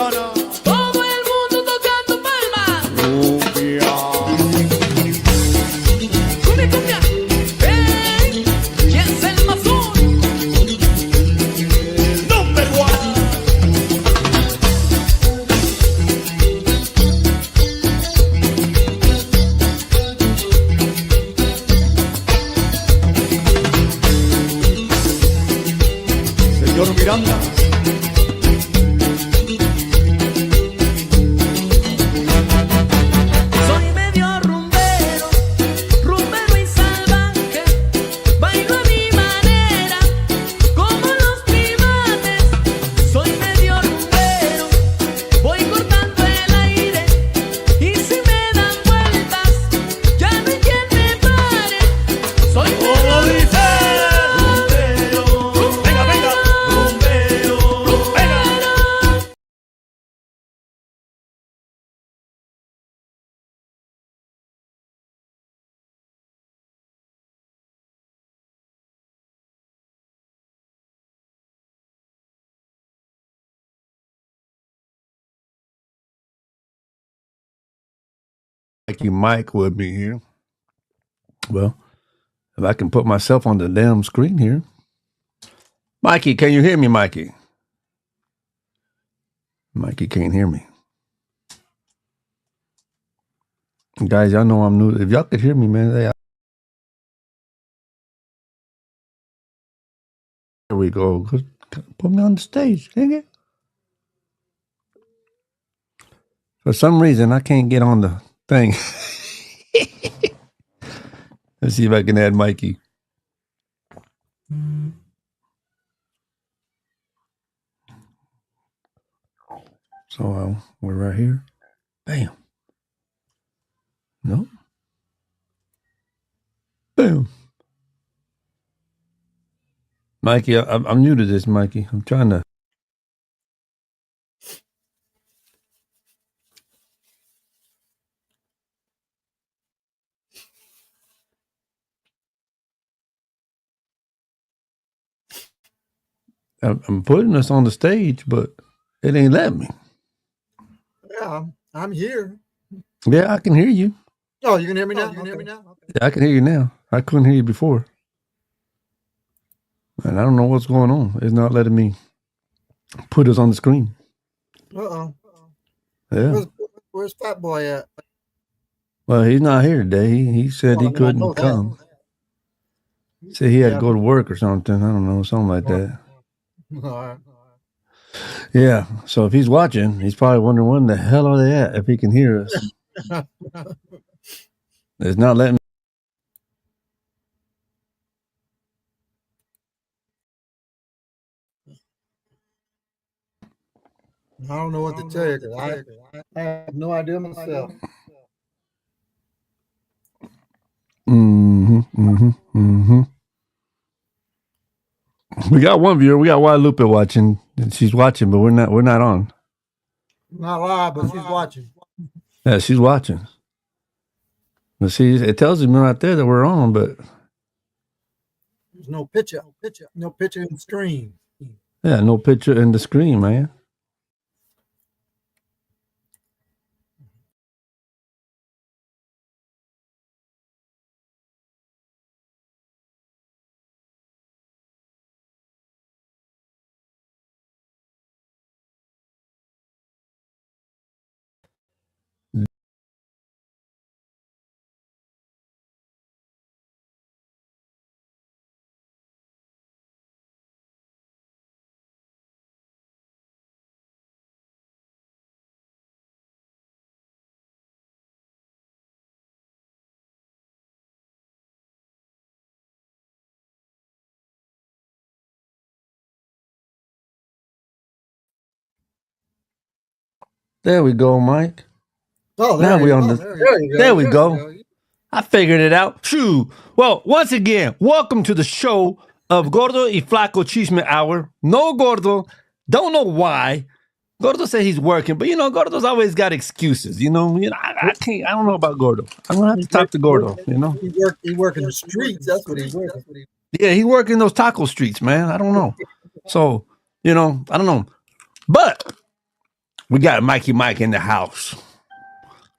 paisana. Todo el mundo tocando palmas. Cumbia. Cumbia, cumbia. ¡Ey! ¿Quién es el mazón? El number one. Señor Miranda. Soy medio rumbero, rumbero y salvaje. Bailo a mi manera, como los primates. Soy medio rumbero, voy cortando el aire. Y si me dan vueltas, ya no hay quien me pare. Soy Como dice, rumbero. Venga, venga. Rumbero. Venga. Mikey Mike with me here. Well, if I can put myself on the damn screen here. Mikey, can you hear me, Mikey? Mikey can't hear me. Guys, y'all know I'm new. If y'all could hear me, man, there we go. Put me on the stage, dang it. For some reason, I can't get on the thing. Let's see if I can add Mikey. So we're right here. Bam. Nope. Boom. Mikey, I'm new to this, Mikey. I'm trying to. I'm putting us on the stage, but it ain't letting me. Yeah, I'm here. Yeah, I can hear you. Oh, you can hear me now? You can hear me now? Okay. Yeah, I can hear you now. I couldn't hear you before. And I don't know what's going on. It's not letting me put us on the screen. Uh-oh. Yeah. Where's Fat Boy at? Well, he's not here today. He said Well, he I know couldn't that. come. He said he had to Yeah. go to work or something. I don't know, something like that. All right. Yeah. So if he's watching, he's probably wondering when the hell are they at if he can hear us. It's not letting me. I don't know what to tell you, 'cause I have no idea myself. We got one viewer. We got Guadalupe watching. She's watching, but we're not on. Not live, but she's watching. Yeah, she's watching. But see, it tells me right there that we're on, but There's no picture. No picture in the screen. yeah, no picture in the screen, man. There we go, Mike. Oh, Now there we you on go. the. There we go. I figured it out. Shoo. Well, once again, welcome to the show of Gordo y Flaco Chisme Hour. No Gordo. Don't know why. Gordo said he's working, but Gordo's always got excuses. I can't. I don't know about Gordo. I'm gonna have to talk to Gordo. He work in the streets. That's what he's working. Yeah, he's working those taco streets, man. I don't know. So I don't know. But We got Mikey Mike in the house.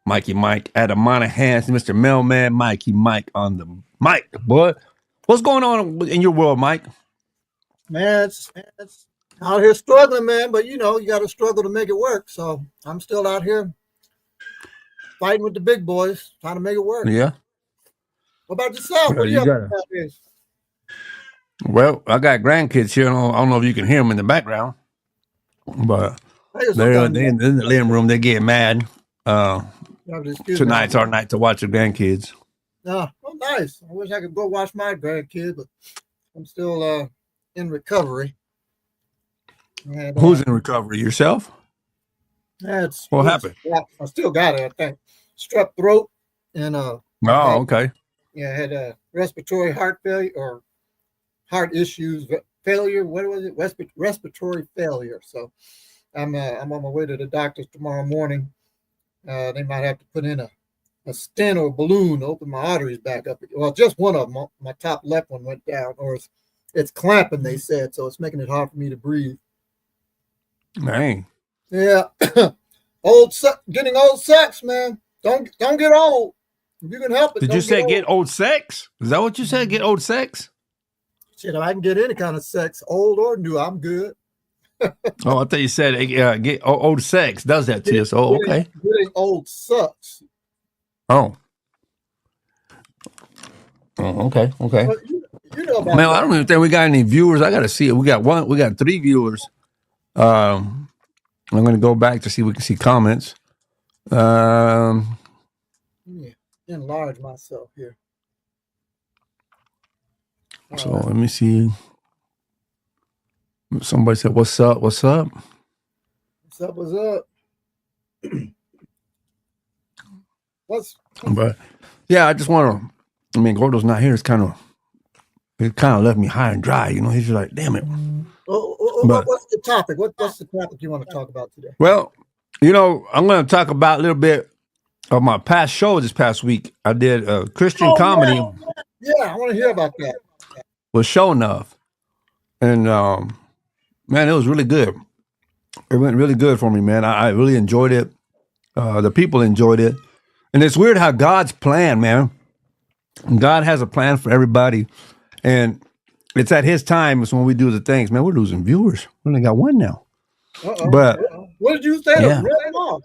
Mikey Mike at a amount of hands, Mr. Mailman, Mikey Mike on the mic, boy. What's going on in your world, Mike? Man, it's out here struggling, man. But you know, you got to struggle to make it work. So I'm still out here fighting with the big boys, trying to make it work. Yeah. What about yourself? What You you got up to nowadays? Well, I got grandkids here. I don't know if you can hear them in the background, but Hey, they're sometimes in the living room. They get mad. you have to excuse me. Tonight's our night to watch the grandkids. Oh, nice. I wish I could go watch my grandkid, but I'm still in recovery. And, Who's in recovery? Yourself? What happened? I still got it, I think. Strep throat and Oh, okay. I had a respiratory heart failure or heart issues failure. What was it? Respiratory failure. So I'm on my way to the doctor's tomorrow morning. They might have to put in a stent or a balloon to open my arteries back up. Well, just one of them. My top left one went down, or it's clamping, they said, so it's making it hard for me to breathe. Dang. Yeah. Getting old sucks, man. Don't get old. If you can help it. Did you say get old sex? Is that what you said? Get old sex? Shit, if I can get any kind of sex, old or new, I'm good. Oh, I thought you said get old sex does that to you. So okay. Getting old sucks. Oh. Oh, okay. But you know about Man, that. I don't even think we got any viewers. I gotta see it. We got 3 viewers. I'm gonna go back to see if we can see comments. Yeah, enlarge myself here. So let me see. Somebody said, "What's up? What's up?" What's up? But yeah, I just want to. I mean, Gordo's not here. It kind of left me high and dry. You know, he's just like, "Damn it." But What's the topic? What's the topic you want to talk about today? well, you know, I'm going to talk about a little bit of my past show this past week. I did a Christian comedy. Yeah, I want to hear about that. Was Show Enough, and man, it was really good. It went really good for me, man. I really enjoyed it. The people enjoyed it, and it's weird how God's plan, man. God has a plan for everybody, and it's at His time. It's when we do the things, man. We're losing viewers. We only got 1 now. But what did you say? Yeah. Really?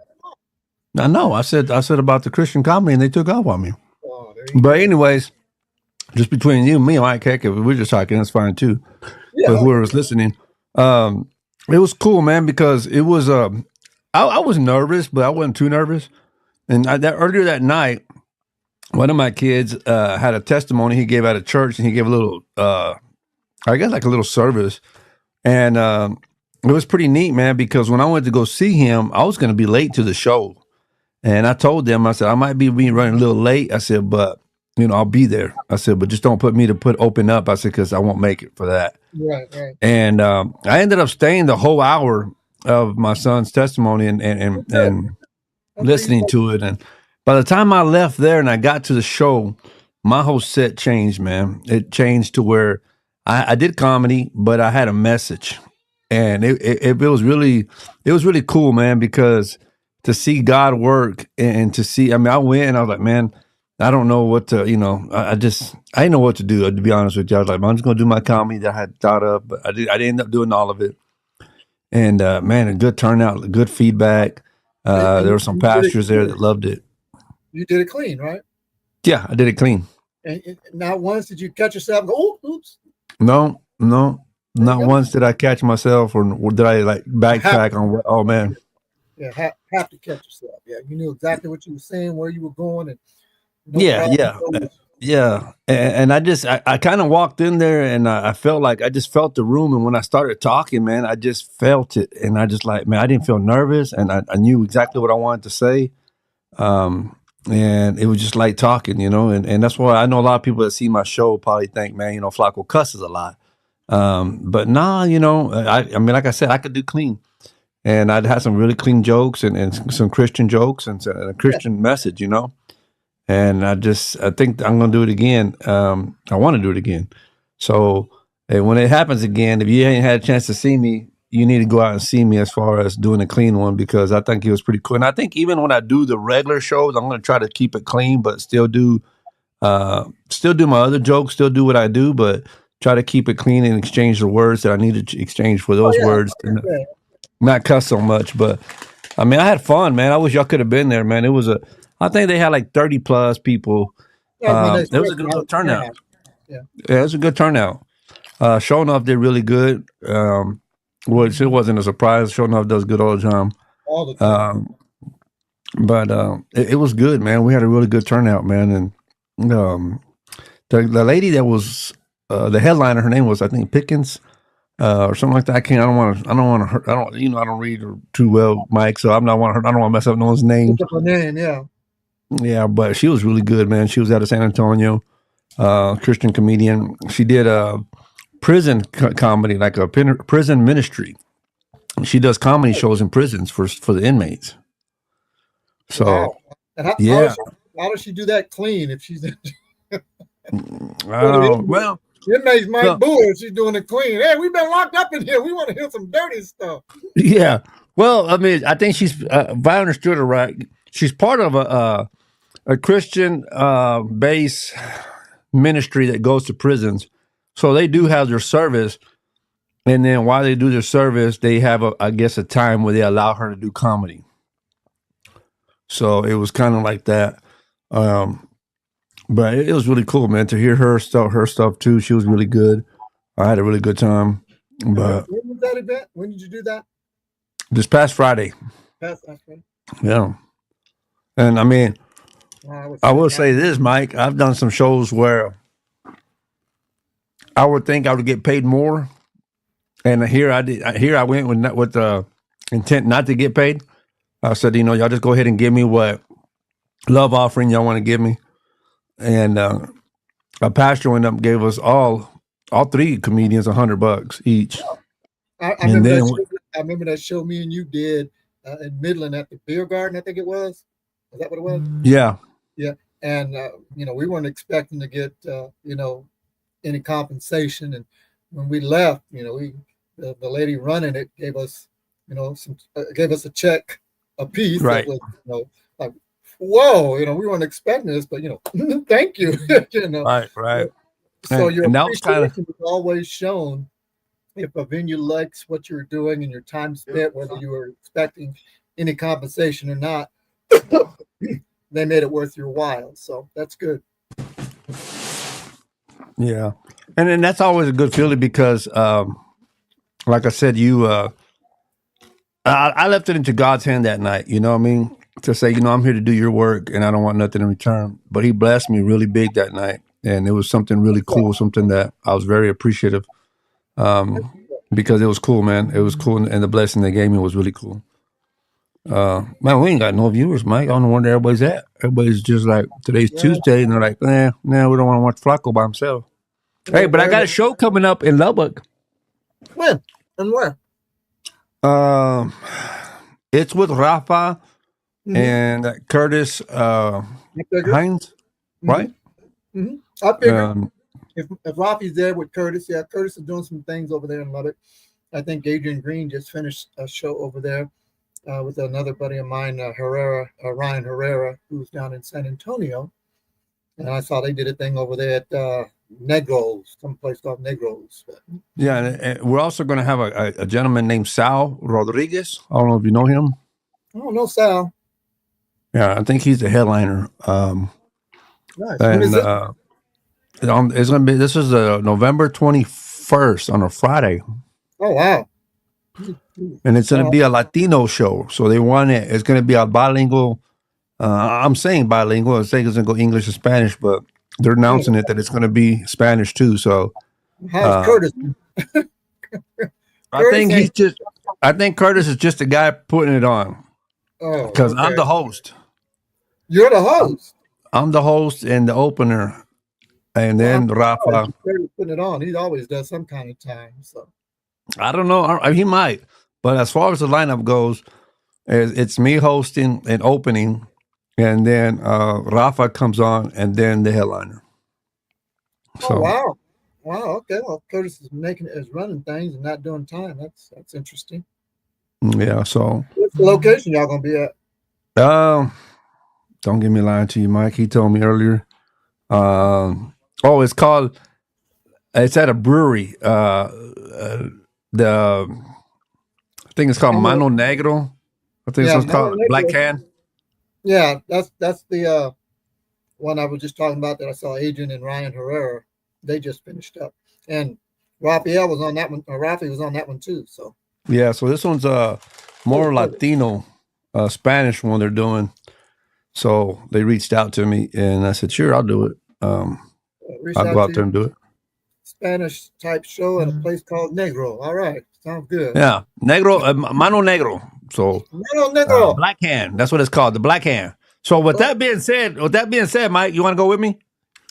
I know. I said about the Christian comedy, and they took off on me. Oh, there you But anyways, just between you and me, Mike, heck, if we're just talking, that's fine too. Yeah. But whoever's listening, it was cool, man, because it was. I was nervous, but I wasn't too nervous. And earlier that night, one of my kids had a testimony he gave at a church, and he gave a little, I guess, like a little service, and it was pretty neat, man. Because when I went to go see him, I was going to be late to the show, and I told them, I said, I might be running a little late. I said, but you know, I'll be there. I said, but just don't put me to open up. I said, because I won't make it for that. Right. And I ended up staying the whole hour of my son's testimony and listening to it. And by the time I left there and I got to the show, my whole set changed, man. It changed to where I did comedy, but I had a message, and it was really cool, man, because to see God work and to see, I mean, I went and I was like, man, I don't know what to, you know, I didn't know what to do, to be honest with you. I was like, I'm just going to do my comedy that I had thought of, but I didn't end up doing all of it. And man, a good turnout, good feedback. There were some pastors there that loved it. You did it clean, right? Yeah, I did it clean. And not once did you catch yourself and go, oh, oops. No, not once did I catch myself or did I like backtrack on what, oh man. Yeah, have to catch yourself. Yeah, you knew exactly what you were saying, where you were going, and yeah. And I kind of walked in there and I felt like I just felt the room. And when I started talking, man, I just felt it. And I just like, man, I didn't feel nervous and I knew exactly what I wanted to say. And it was just like talking, you know, and that's why I know a lot of people that see my show probably think, man, you know, Flaco cusses a lot. But nah, you know, I mean, like I said, I could do clean. And I'd had some really clean jokes and some Christian jokes and a Christian message, you know. And I think I'm going to do it again. I want to do it again. So when it happens again, if you ain't had a chance to see me, you need to go out and see me as far as doing a clean one because I think it was pretty cool. And I think even when I do the regular shows, I'm going to try to keep it clean, but still do my other jokes, still do what I do, but try to keep it clean and exchange the words that I need to exchange for those words and not cuss so much. But I mean, I had fun, man. I wish y'all could have been there, man. I think they had like 30 plus people. It was a good turnout. Yeah, it was a good turnout. Show Enough did really good. Which it wasn't a surprise. Show Enough does good all the time. all the time. But it was good, man. We had a really good turnout, man. And the lady that was the headliner, her name was I think Pickens or something like that. I don't want to. I don't read her too well, Mike. So I don't want to mess up no one's name. Pick up her name, yeah. Yeah, but she was really good, man. She was out of San Antonio, Christian comedian. She did prison comedy, like a prison ministry. She does comedy shows in prisons for the inmates. So, Wow. And yeah. How does she do that clean if she's Well, inmates might Well- boo her if she's doing it clean? Hey, we've been locked up in here. We want to hear some dirty stuff. yeah. Well, I mean, I think she's, if I understood her right, she's part of a Christian base ministry that goes to prisons. So they do have their service. And then while they do their service, they have, I guess, a time where they allow her to do comedy. So it was kind of like that. But it was really cool, man, to hear her stuff too. She was really good. I had a really good time. But When was that event? When did you do that? this past Friday, That's right. yeah. And I mean, I will say that. this, Mike. I've done some shows where I would think I would get paid more, and here I did. Here I went with the intent not to get paid. I said, y'all just go ahead and give me what love offering y'all want to give me, and a pastor went up and gave us all three comedians $100 each. I And remember, then- I remember that show me and you did in Midland at the beer garden, I think it was. Is that what it was? Yeah, And we weren't expecting to get any compensation. And when we left, the lady running it gave us gave us a check a piece. Right. That was, like, whoa, we weren't expecting this, but thank you. right. So And- your and that was kinda- appreciation is always shown if a venue likes what you're doing and your time spent, whether you were expecting any compensation or not. They made it worth your while, so that's good. Yeah, and then that's always a good feeling because, like I said, I left it into God's hand that night. You know what I mean? To say, I'm here to do your work, and I don't want nothing in return. But He blessed me really big that night, and it was something really cool, something that I was very appreciative, because it was cool, man. It was cool, and the blessing they gave me was really cool. Man, we ain't got no viewers, Mike. I don't know where everybody's at. Everybody's just like, today's Tuesday, and they're like, we don't want to watch Flaco by himself. Hey, but I got a show coming up in Lubbock. When and where? It's with Rafa Mhm. and Curtis I figured. Hines, right? I figured Um, if Rafi's there with Curtis, Curtis is doing some things over there in Lubbock. I think Adrian Green just finished a show over there with another buddy of mine, Ryan Herrera, who's down in San Antonio. And I saw they did a thing over there at Negro's, someplace called Negro's. yeah, and we're also going to have a gentleman named Sal Rodriguez. I don't know if you know him. I don't know, Sal. Yeah, I think he's the headliner. Nice. When is And it? it's going to be, this is November 21st on a Friday. Oh, wow. And it's going to be a Latino show. So they want it. It's going to be a bilingual. I'm saying bilingual. I'm saying it's going to go English and Spanish, but they're announcing it that it's going to be Spanish too. So How's Curtis? I think Curtis is just the guy putting it on Oh, because I'm okay. the host. You're the host. I'm the host and the opener. And then Rafa. Curtis putting it on. He always does some kind of time. So I don't know. He might. But as far as the lineup goes, it's me hosting and opening. And then Rafa comes on and then the headliner. So, oh, wow. Wow. Okay. Well, Curtis is running things and not doing time. That's interesting. Yeah. So, What's the location y'all gonna be at? um, don't get me lying to you, Mike. He told me earlier. Oh, it's called. It's at a brewery. The I think it's called I know. Mano Negro. I think Yeah, it's called Black Can. yeah. That's the one I was just talking about that I saw Adrian and Ryan Herrera. They just finished up, and Raphael was on that one. Rafi was on that one too. So Yeah. So this one's more Latino, Spanish one they're doing. So they reached out to me, and I said, "Sure, I'll do it. reached I'll out go to out there you. and do it." Spanish type show at a place called Negro. All right, sounds good. Yeah, Negro, Mano Negro. So Negro, Negro. Black Hand. That's what it's called, the Black Hand. So with that being said, Mike, you want to go with me?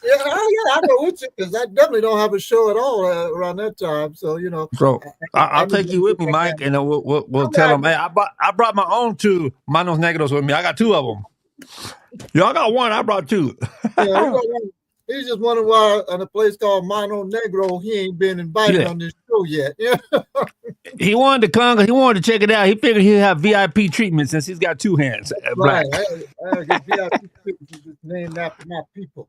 Yeah, I go with you because I definitely don't have a show at all around that time. So So I'll need take you with me, Mike, and then we'll tell them. Hey, I brought my own two Manos Negros with me. I got two of them. Y'all got one. I brought two. Yeah, he's just wondering why on a place called Mano Negro he ain't been invited Yeah. on this show yet. Yeah, He wanted to come. He wanted to check it out. He figured he'd have VIP treatment since he's got two hands. Black. right. I get VIP just named after my people.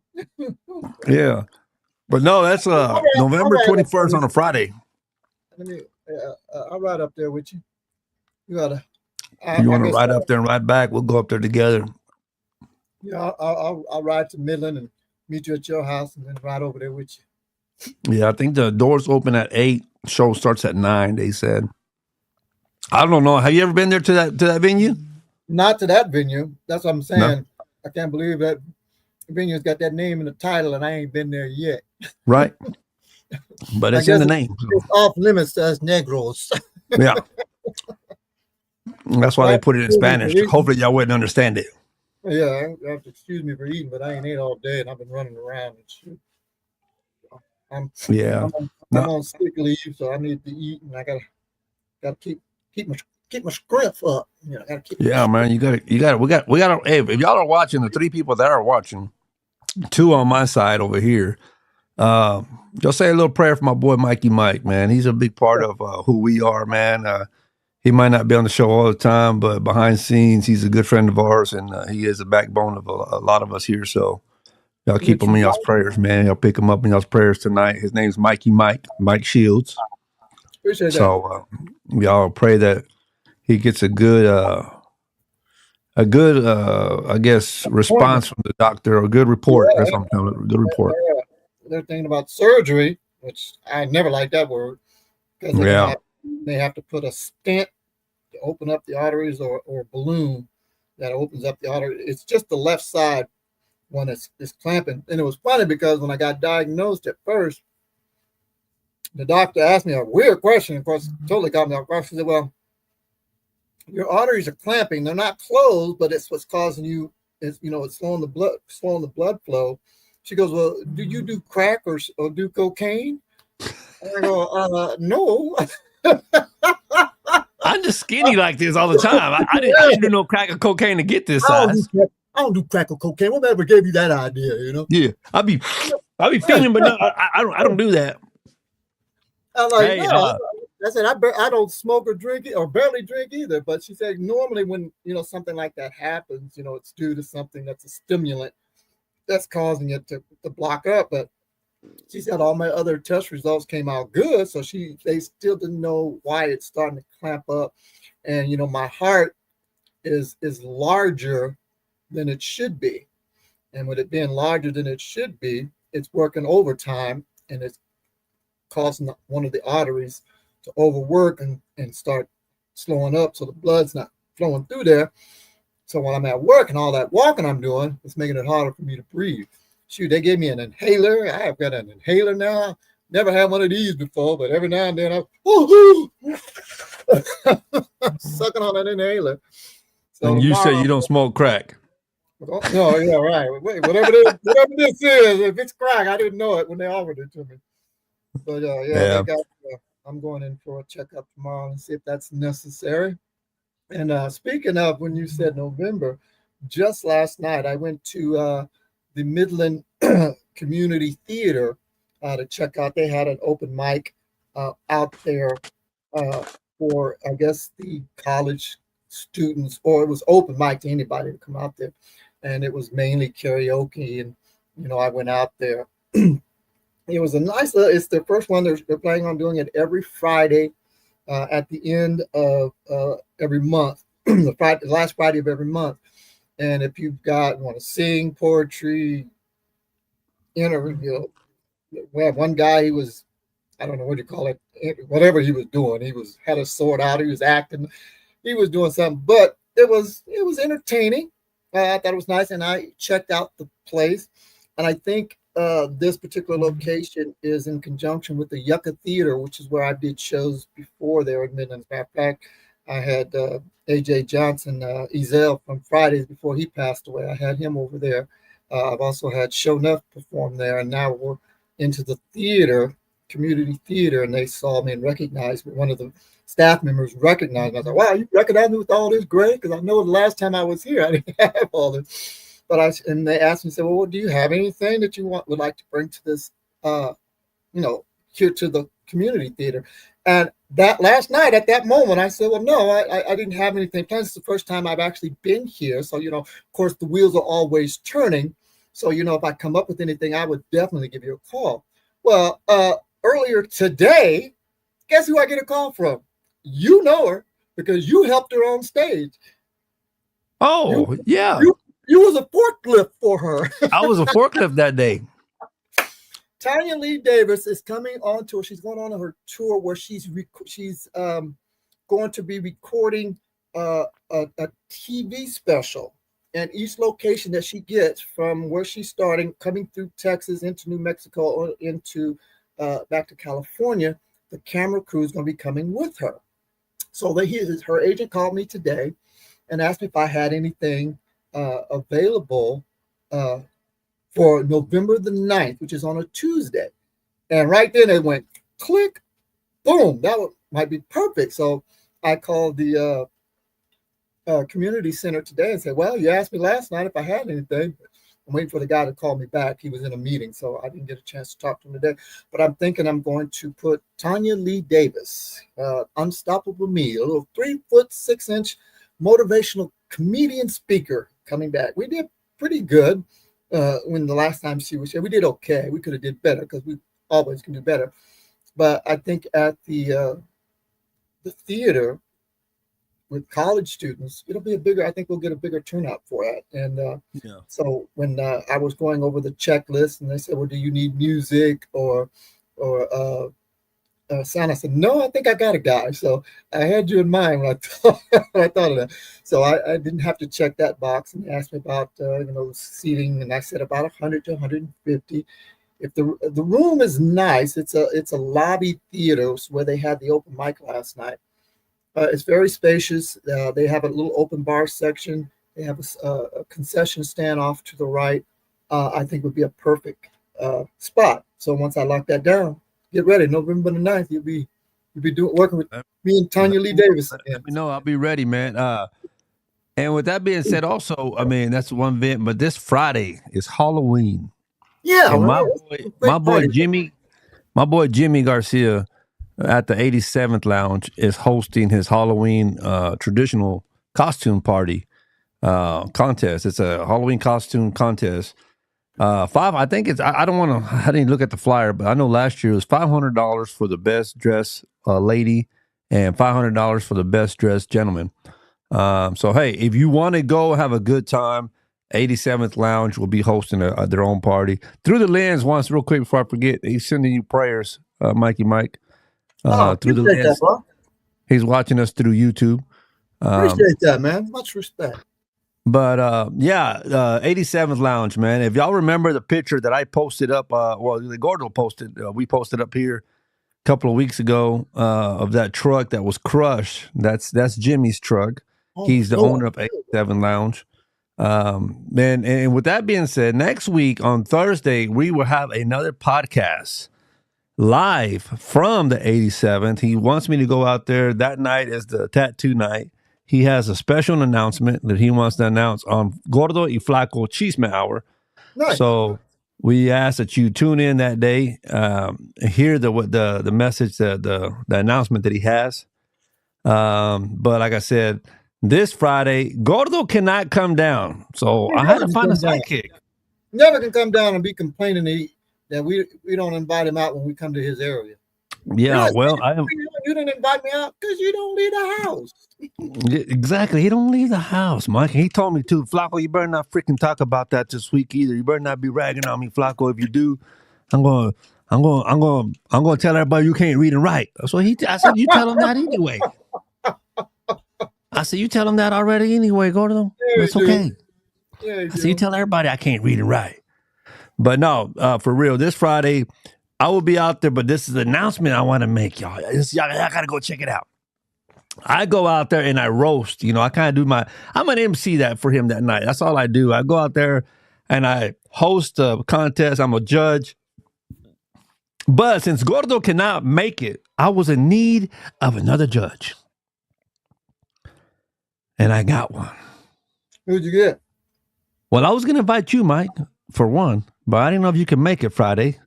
Yeah. But no, that's November 21st on a Friday. Let me. I'll ride up there with you. You gotta. You want to ride up there and ride back? We'll go up there together. Yeah, I'll ride to Midland and meet you at your house and then ride over there with you. Yeah, I think the doors open at 8. Show starts at 9. They said. I don't know. Have you ever been there to that venue? Not to that venue. That's what I'm saying. No. I can't believe that venue's got that name in the title, and I ain't been there yet. Right. But it's in the name. So. It's off limits to us Negros. Yeah. That's why they put it in Spanish. Hopefully, y'all wouldn't understand it. Yeah, you have to excuse me for eating, but I ain't ate all day, and I've been running around and shit. I'm on sick leave, so I need to eat, and I gotta keep my strength up. You know, gotta keep. Yeah, man, you gotta. We got. Hey, if y'all are watching, the 3 people that are watching, 2 on my side over here. Just say a little prayer for my boy Mikey Mike, man. He's a big part of who we are, man. He might not be on the show all the time, but behind the scenes, he's a good friend of ours, and he is the backbone of a lot of us here. So y'all keep him in y'all's prayers, man. Y'all pick him up in y'all's prayers tonight. His name's Mikey Mike Shields. Appreciate that. So y'all pray that he gets a good, I guess, response from the doctor, or a good report. Yeah. That's what I'm telling you, a good report. They're thinking about surgery, which I never like that word, because they have to put a stent to open up the arteries, or a balloon that opens up the artery. It's just the left side one is clamping. And it was funny because when I got diagnosed at first, the doctor asked me a weird question. Of course, totally got me off guard. She said, "Well, your arteries are clamping. They're not closed, but it's what's causing you. It's slowing the blood flow." She goes, "Well, do you do crack or do cocaine?" I go, "No." I'm just skinny like this all the time. I didn't do no crack or cocaine to get this size. I don't do crack or cocaine. Whatever gave you that idea, Yeah, I'll be feeling, but no, I don't do that. I'm like, no. I said, I don't smoke or drink or barely drink either. But she said, normally when something like that happens, it's due to something that's a stimulant that's causing it to block up. But she said all my other test results came out good, so they still didn't know why it's starting to clamp up. And my heart is larger than it should be, and with it being larger than it should be, it's working overtime, and it's causing one of the arteries to overwork and start slowing up, so the blood's not flowing through there. So while I'm at work and all that walking I'm doing, it's making it harder for me to breathe. Shoot, they gave me an inhaler. I have got an inhaler now. Never had one of these before, but every now and then I'm sucking on an inhaler. So and you say you don't smoke crack. No, yeah, right. Wait, whatever this is, if it's crack, I didn't know it when they offered it to me. But yeah. I'm going in for a checkup tomorrow and see if that's necessary. And speaking of, when you said November, just last night I went to the Midland Community Theater to check out. They had an open mic out there uh, for, I guess, the college students, or it was open mic to anybody to come out there, and it was mainly karaoke. And I went out there. It was a nice. It's the first one. They're planning on doing it every Friday at the end of every month, the last Friday of every month. And if you've want to sing poetry, we have one guy. He was, I don't know what you call it, whatever he was doing. He had a sword out. He was acting. He was doing something, but it was entertaining. I thought it was nice, and I checked out the place, and I think this particular location is in conjunction with the Yucca Theater, which is where I did shows before there in Midland. As a matter of fact, I had AJ Johnson, Ezel from Fridays before he passed away. I had him over there. I've also had Show Enough perform there, and now we're into the theater, community theater, and they saw me and recognized me. One of the staff members recognized me. I was like, wow, you recognize me with all this gray? Because I know the last time I was here, I didn't have all this. And they asked me, said, well, do you have anything that you would like to bring to this, here to the community theater? And that last night, at that moment, I said, well, no, I didn't have anything planned. It's the first time I've actually been here. So, of course, the wheels are always turning. So, if I come up with anything, I would definitely give you a call. Well, earlier today, guess who I get a call from? You know her because you helped her on stage. Oh, yeah. You was a forklift for her. I was a forklift that day. Tanya Lee Davis is coming on tour. She's going on her tour where she's going to be recording a TV special. And each location that she gets from where she's starting, coming through Texas into New Mexico or into back to California, the camera crew is going to be coming with her. So her agent called me today and asked me if I had anything available for November the 9th, which is on a Tuesday. And right then it went click, boom, might be perfect. So I called the community center today and said, well, you asked me last night if I had anything. I'm waiting for the guy to call me back. He was in a meeting, so I didn't get a chance to talk to him today. But I'm thinking I'm going to put Tanya Lee Davis, Unstoppable Me, a little 3'6" motivational comedian speaker coming back. We did pretty good when the last time she was here. We did okay. We could have did better because we always can do better. But I think at the theater with college students, it'll be I think we'll get a bigger turnout for it. And so when I was going over the checklist and they said, well, do you need music or sound? I said, no, I think I got a guy. So I had you in mind when I thought of that. So I didn't have to check that box. And they asked me about seating, and I said about 100 to 150. If the room is nice, it's a lobby theater where they had the open mic last night. It's very spacious. They have a little open bar section. They have a concession stand off to the right. I think would be a perfect spot. So once I lock that down, get ready. November the 9th, you'll be working with me and Tanya Lee Davis. Let me know. I'll be ready, man. And with that being said, also, I mean, that's one event, but this Friday is Halloween. Yeah, and my boy Jimmy Garcia at the 87th Lounge is hosting his Halloween traditional costume party contest. It's a Halloween costume contest. I didn't look at the flyer, but I know last year it was $500 for the best dressed lady and $500 for the best dressed gentleman. So hey, if you want to go have a good time, 87th Lounge will be hosting their own party. Through the Lens, once real quick before I forget, he's sending you prayers, Mikey Mike. Through the Lens. That, he's watching us through YouTube. Appreciate that, man. Much respect. But 87th Lounge, man. If y'all remember the picture that I posted up, the Gordo posted, we posted up here a couple of weeks ago of that truck that was crushed. That's Jimmy's truck. He's the owner of 87 Lounge. And with that being said, next week on Thursday, we will have another podcast live from the 87th. He wants me to go out there. That night is the tattoo night. He has a special announcement that he wants to announce on Gordo y Flaco Chisme Hour. Nice. So we ask that you tune in that day, hear the message, the announcement that he has. But like I said, this Friday, Gordo cannot come down, so I had to find a sidekick. Never can come down and be complaining that we don't invite him out when we come to his area. Yeah, well, you didn't invite me out because you don't leave the house. Exactly. He don't leave the house, Mike. He told me too, Flaco, you better not freaking talk about that this week either. You better not be ragging on me, Flaco. If you do, I'm going to tell everybody you can't read and write. So I said, you tell him that anyway. I said, you tell him that already anyway, Gordo. That's okay. I said, you tell everybody I can't read and write. But no, for real, this Friday, I will be out there, but this is the announcement I want to make, y'all. Y'all got to go check it out. I go out there and I roast. I kind of do I'm an MC that for him that night. That's all I do. I go out there and I host a contest. I'm a judge. But since Gordo cannot make it, I was in need of another judge. And I got one. Who'd you get? Well, I was going to invite you, Mike, for one, but I didn't know if you could make it Friday.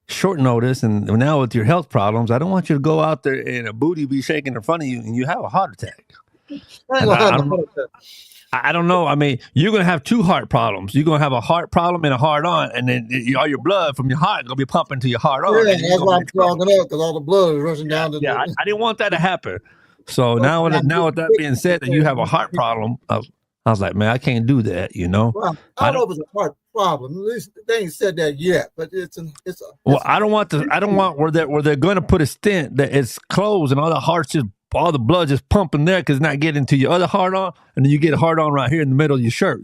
Short notice, and now with your health problems, I don't want you to go out there and a booty be shaking in front of you and you have a heart attack. I don't know. I mean, you're going to have two heart problems. You're going to have a heart problem and a heart on, and then all your blood from your heart is going to be pumping to your heart on. Yeah, that's why I'm clogging up, because all the blood is rushing down to I didn't want that to happen. So now with that being said, that you have a heart problem, I was like, man, I can't do that, Well, I don't know if it's a heart problem. At least they ain't said that yet, but I don't want where they're going to put a stent that it's closed and all the blood just pumping there because it's not getting to your other heart on, and then you get a heart on right here in the middle of your shirt,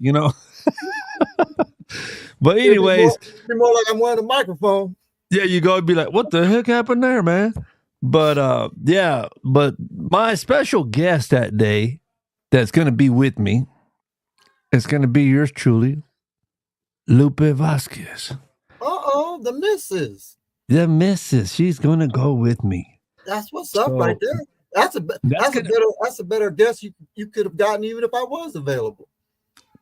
But anyways, it'd be more like I'm wearing a microphone. Yeah, you go and be like, what the heck happened there, man? But but my special guest that day that's going to be with me, it's going to be yours truly, Lupe Vasquez. The missus. The missus. She's going to go with me. That's what's up right there. That's a better guess you could have gotten even if I was available.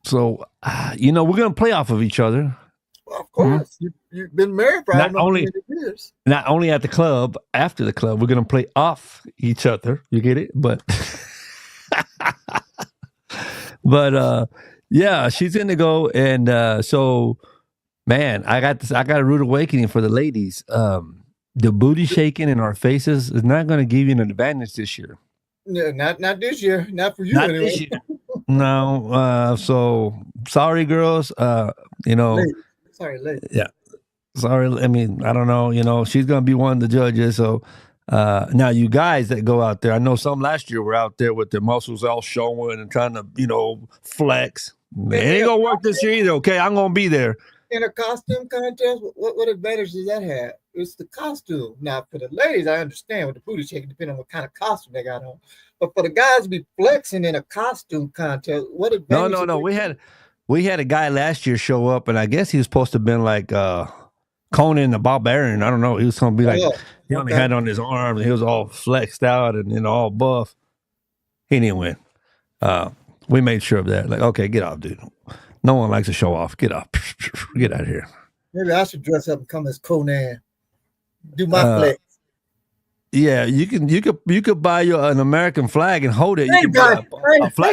So, we're going to play off of each other. Well, of course. Mm-hmm. You've been married for not only years. Not only at the club, after the club, we're going to play off each other. You get it? But, yeah, she's going to go. And so, man, I got a rude awakening for the ladies. The booty shaking in our faces is not going to give you an advantage this year. Yeah, not this year. Not for you not anyway. This year. No. So, sorry, girls. Late. Sorry, late. Yeah. Sorry. I mean, I don't know. She's going to be one of the judges. So now you guys that go out there, I know some last year were out there with their muscles all showing and trying to, flex. It ain't going to work this year either. Okay. I'm going to be there. In a costume contest, what advantage does that have? It's the costume. Now, for the ladies, I understand with the booty shaking, depending on what kind of costume they got on. But for the guys to be flexing in a costume contest, what advantage? No. We had a guy last year show up, and I guess he was supposed to have been like Conan the Barbarian. I don't know. He was going to be like, he only had on his arm, and he was all flexed out and all buff. He didn't win. We made sure of that. Like, okay, get off, dude. No one likes to show off. Get off. Get out of here. Maybe I should dress up and come as Conan. Do my flex. Yeah, you could buy an American flag and hold it. I ain't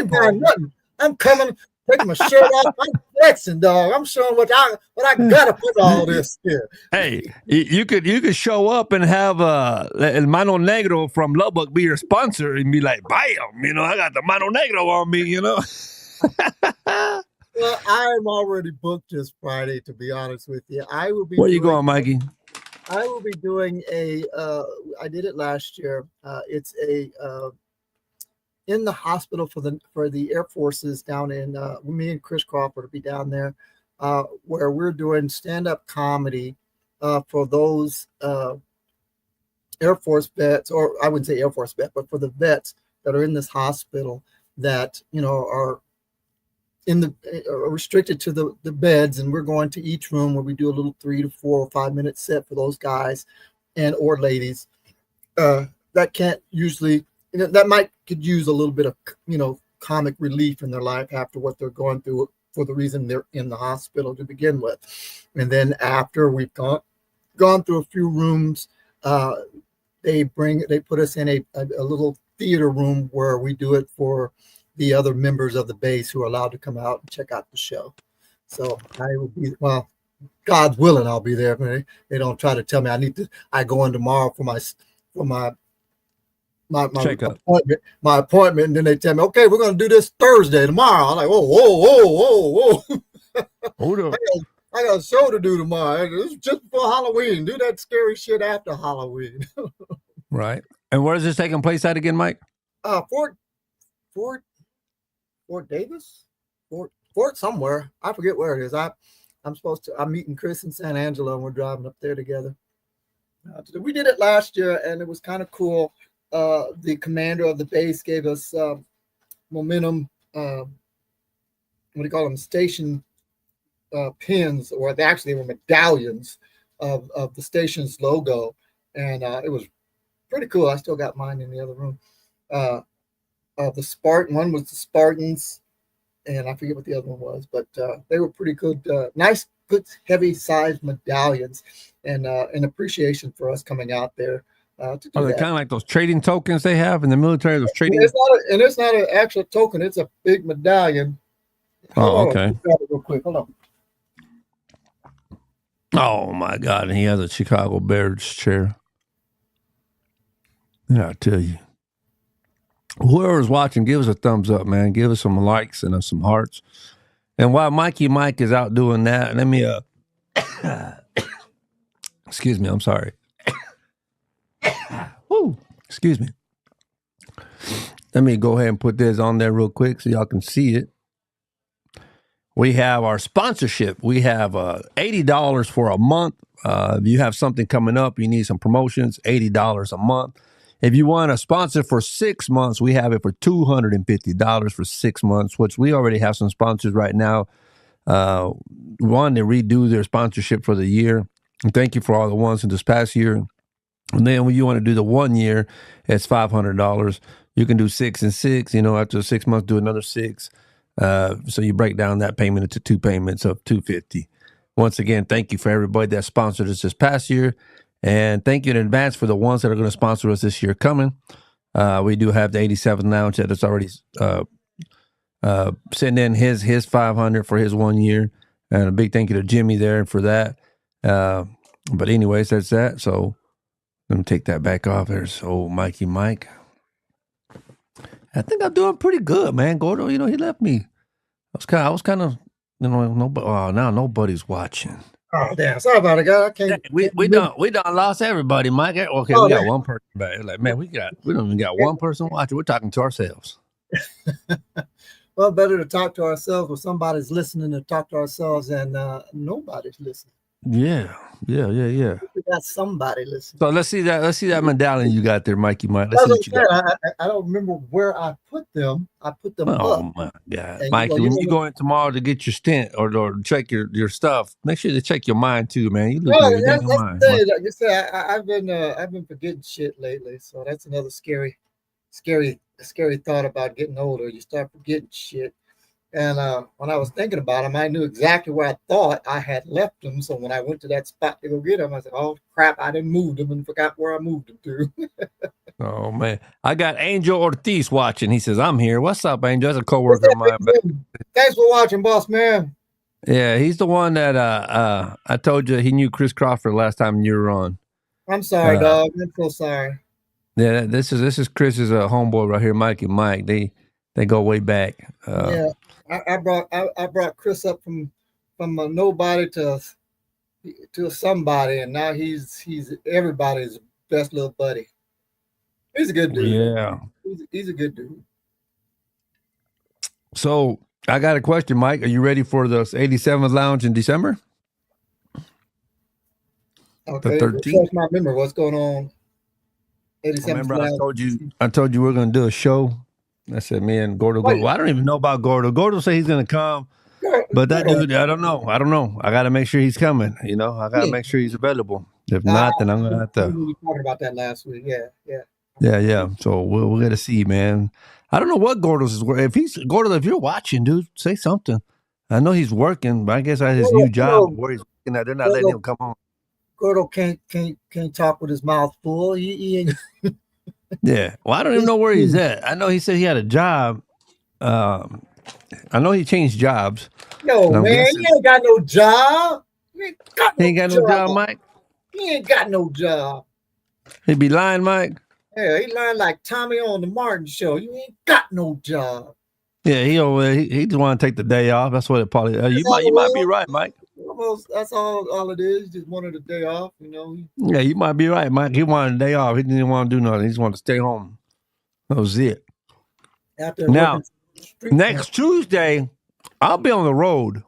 buying nothing. I'm coming, taking my shirt off. I'm flexing, dog. I'm showing what I gotta put all this here. Hey, you could show up and have El Mano Negro from Lubbock be your sponsor and be like, bam, I got the Mano Negro on me, Well, I'm already booked this Friday, to be honest with you. I will be. Where you going, Mikey? I will be doing I did it last year. It's in the hospital for the Air Forces down in, me and Chris Crawford will be down there, where we're doing stand-up comedy for those Air Force vets, or I wouldn't say Air Force vet, but for the vets that are in this hospital that, are restricted to the beds, and we're going to each room where we do a little 3 to 4 or 5 minute set for those guys or ladies that can't usually, that could use a little bit of comic relief in their life after what they're going through for the reason they're in the hospital to begin with. And then after we've gone through a few rooms, they put us in a little theater room where we do it for the other members of the base who are allowed to come out and check out the show. So I will be, well, God's willing, I'll be there. But they don't try to tell me I go in tomorrow for my Checkup. appointment, and then they tell me, okay, we're going to do this Thursday tomorrow. I'm like, whoa. Hold up. I got a show to do tomorrow. It's just before Halloween. Do that scary shit after Halloween. Right. And where is this taking place at again, Mike? Fort Davis, Fort somewhere. I forget where it is. I'm meeting Chris in San Angelo, and we're driving up there together. We did it last year, and it was kind of cool. The commander of the base gave us momentum. What do you call them? Station pins, or they were medallions of the station's logo, and it was pretty cool. I still got mine in the other room. The Spartan one was the Spartans, and I forget what the other one was, but they were pretty good, nice, good, heavy-sized medallions, and an appreciation for us coming out there to do Are they that. kind of like those trading tokens they have in the military? Those trading. It's not an actual token; it's a big medallion. Oh, Hold on, okay. let me grab it real quick. Hold on. Oh my God! And he has a Chicago Bears chair. Yeah, I tell you. Whoever's watching, give us a thumbs up, man. Give us some likes and some hearts. And while Mikey Mike is out doing that, let me excuse me, I'm sorry. Woo, excuse me. Let me go ahead and put this on there real quick so y'all can see it. We have our sponsorship. We have $80 for a month. If you have something coming up, you need some promotions, $80 a month. If you want a sponsor for 6 months, we have it for $250 for 6 months, which we already have some sponsors right now. One, to redo their sponsorship for the year. And thank you for all the ones in this past year. And then when you want to do the 1 year, it's $500. You can do 6 and 6. After 6 months, do another 6. So you break down that payment into 2 payments of $250. Once again, thank you for everybody that sponsored us this past year. And thank you in advance for the ones that are going to sponsor us this year coming. We do have the 87 Lounge that is already sending in his $500 for his 1 year. And a big thank you to Jimmy there for that. But anyways, that's that. So let me take that back off. There's old Mikey Mike. I think I'm doing pretty good, man. Gordo, he left me. I was kind of, nobody. Oh, now nobody's watching. Oh damn! Sorry about it, guys. I can't. We done lost everybody, Mike. Okay, we got one person back. Like, man, we don't even got one person watching. We're talking to ourselves. Well, better to talk to ourselves when somebody's listening to talk to ourselves and nobody's listening. Yeah. We got somebody listening. So let's see that medallion you got there, Mikey Mike. Let's see what you got. I don't remember where I put them. I put them up. Oh my God, And, Mikey! When you go in tomorrow to get your stint or check your stuff, make sure to check your mind too, man. You lose your that's damn mind. the thing. Like you said, I've been forgetting shit lately, so that's another scary thought about getting older. You start forgetting shit. And when I was thinking about them, I knew exactly where I thought I had left them. So when I went to that spot to go get them, I said, "Oh crap! I didn't move them and forgot where I moved them to." Oh man, I got Angel Ortiz watching. He says, "I'm here." What's up, Angel? That's a coworker of mine. Thanks for watching, boss man. Yeah, he's the one that I told you he knew Chris Crawford last time you were on. I'm sorry, dog. I'm so sorry. Yeah, this is Chris's homeboy right here, Mikey Mike. They go way back. Yeah, I brought Chris up from a nobody to a somebody, and now he's everybody's best little buddy. He's a good dude. Yeah, he's a good dude. So I got a question, Mike. Are you ready for the 87th Lounge in December? Okay, the 13th. refresh my memory. What's going on? 87th Remember, Lounge. I told you we're going to do a show. I said, me and Gordo. Well, I don't even know about Gordo. Gordo said he's going to come, but that dude, I don't know. I got to make sure he's coming. I got to make sure he's available. If not, then I'm going to have to. We were talking about that last week. Yeah. So we're going to see, man. I don't know what Gordo's is. If you're watching, dude, say something. I know he's working, but I guess at his new job where he's working at, they're not letting him come on. Gordo can't talk with his mouth full. He ain't. Yeah. Well, I don't even know where he's at. I know he said he had a job. I know he changed jobs. No, and I'm man, guessing he ain't got no job. He ain't got he no ain't got job. no job, Mike. He ain't got no job. He be lying, Mike. Yeah, he lying like Tommy on the Martin show. You ain't got no job. Yeah, he just want to take the day off. That's what it probably. You might be right, Mike. Almost, that's all it is. Just wanted a day off, you know. Yeah, you might be right, Mike. He wanted a day off. He didn't want to do nothing. He just wanted to stay home. That was it. After Now, next Tuesday, I'll be on the road.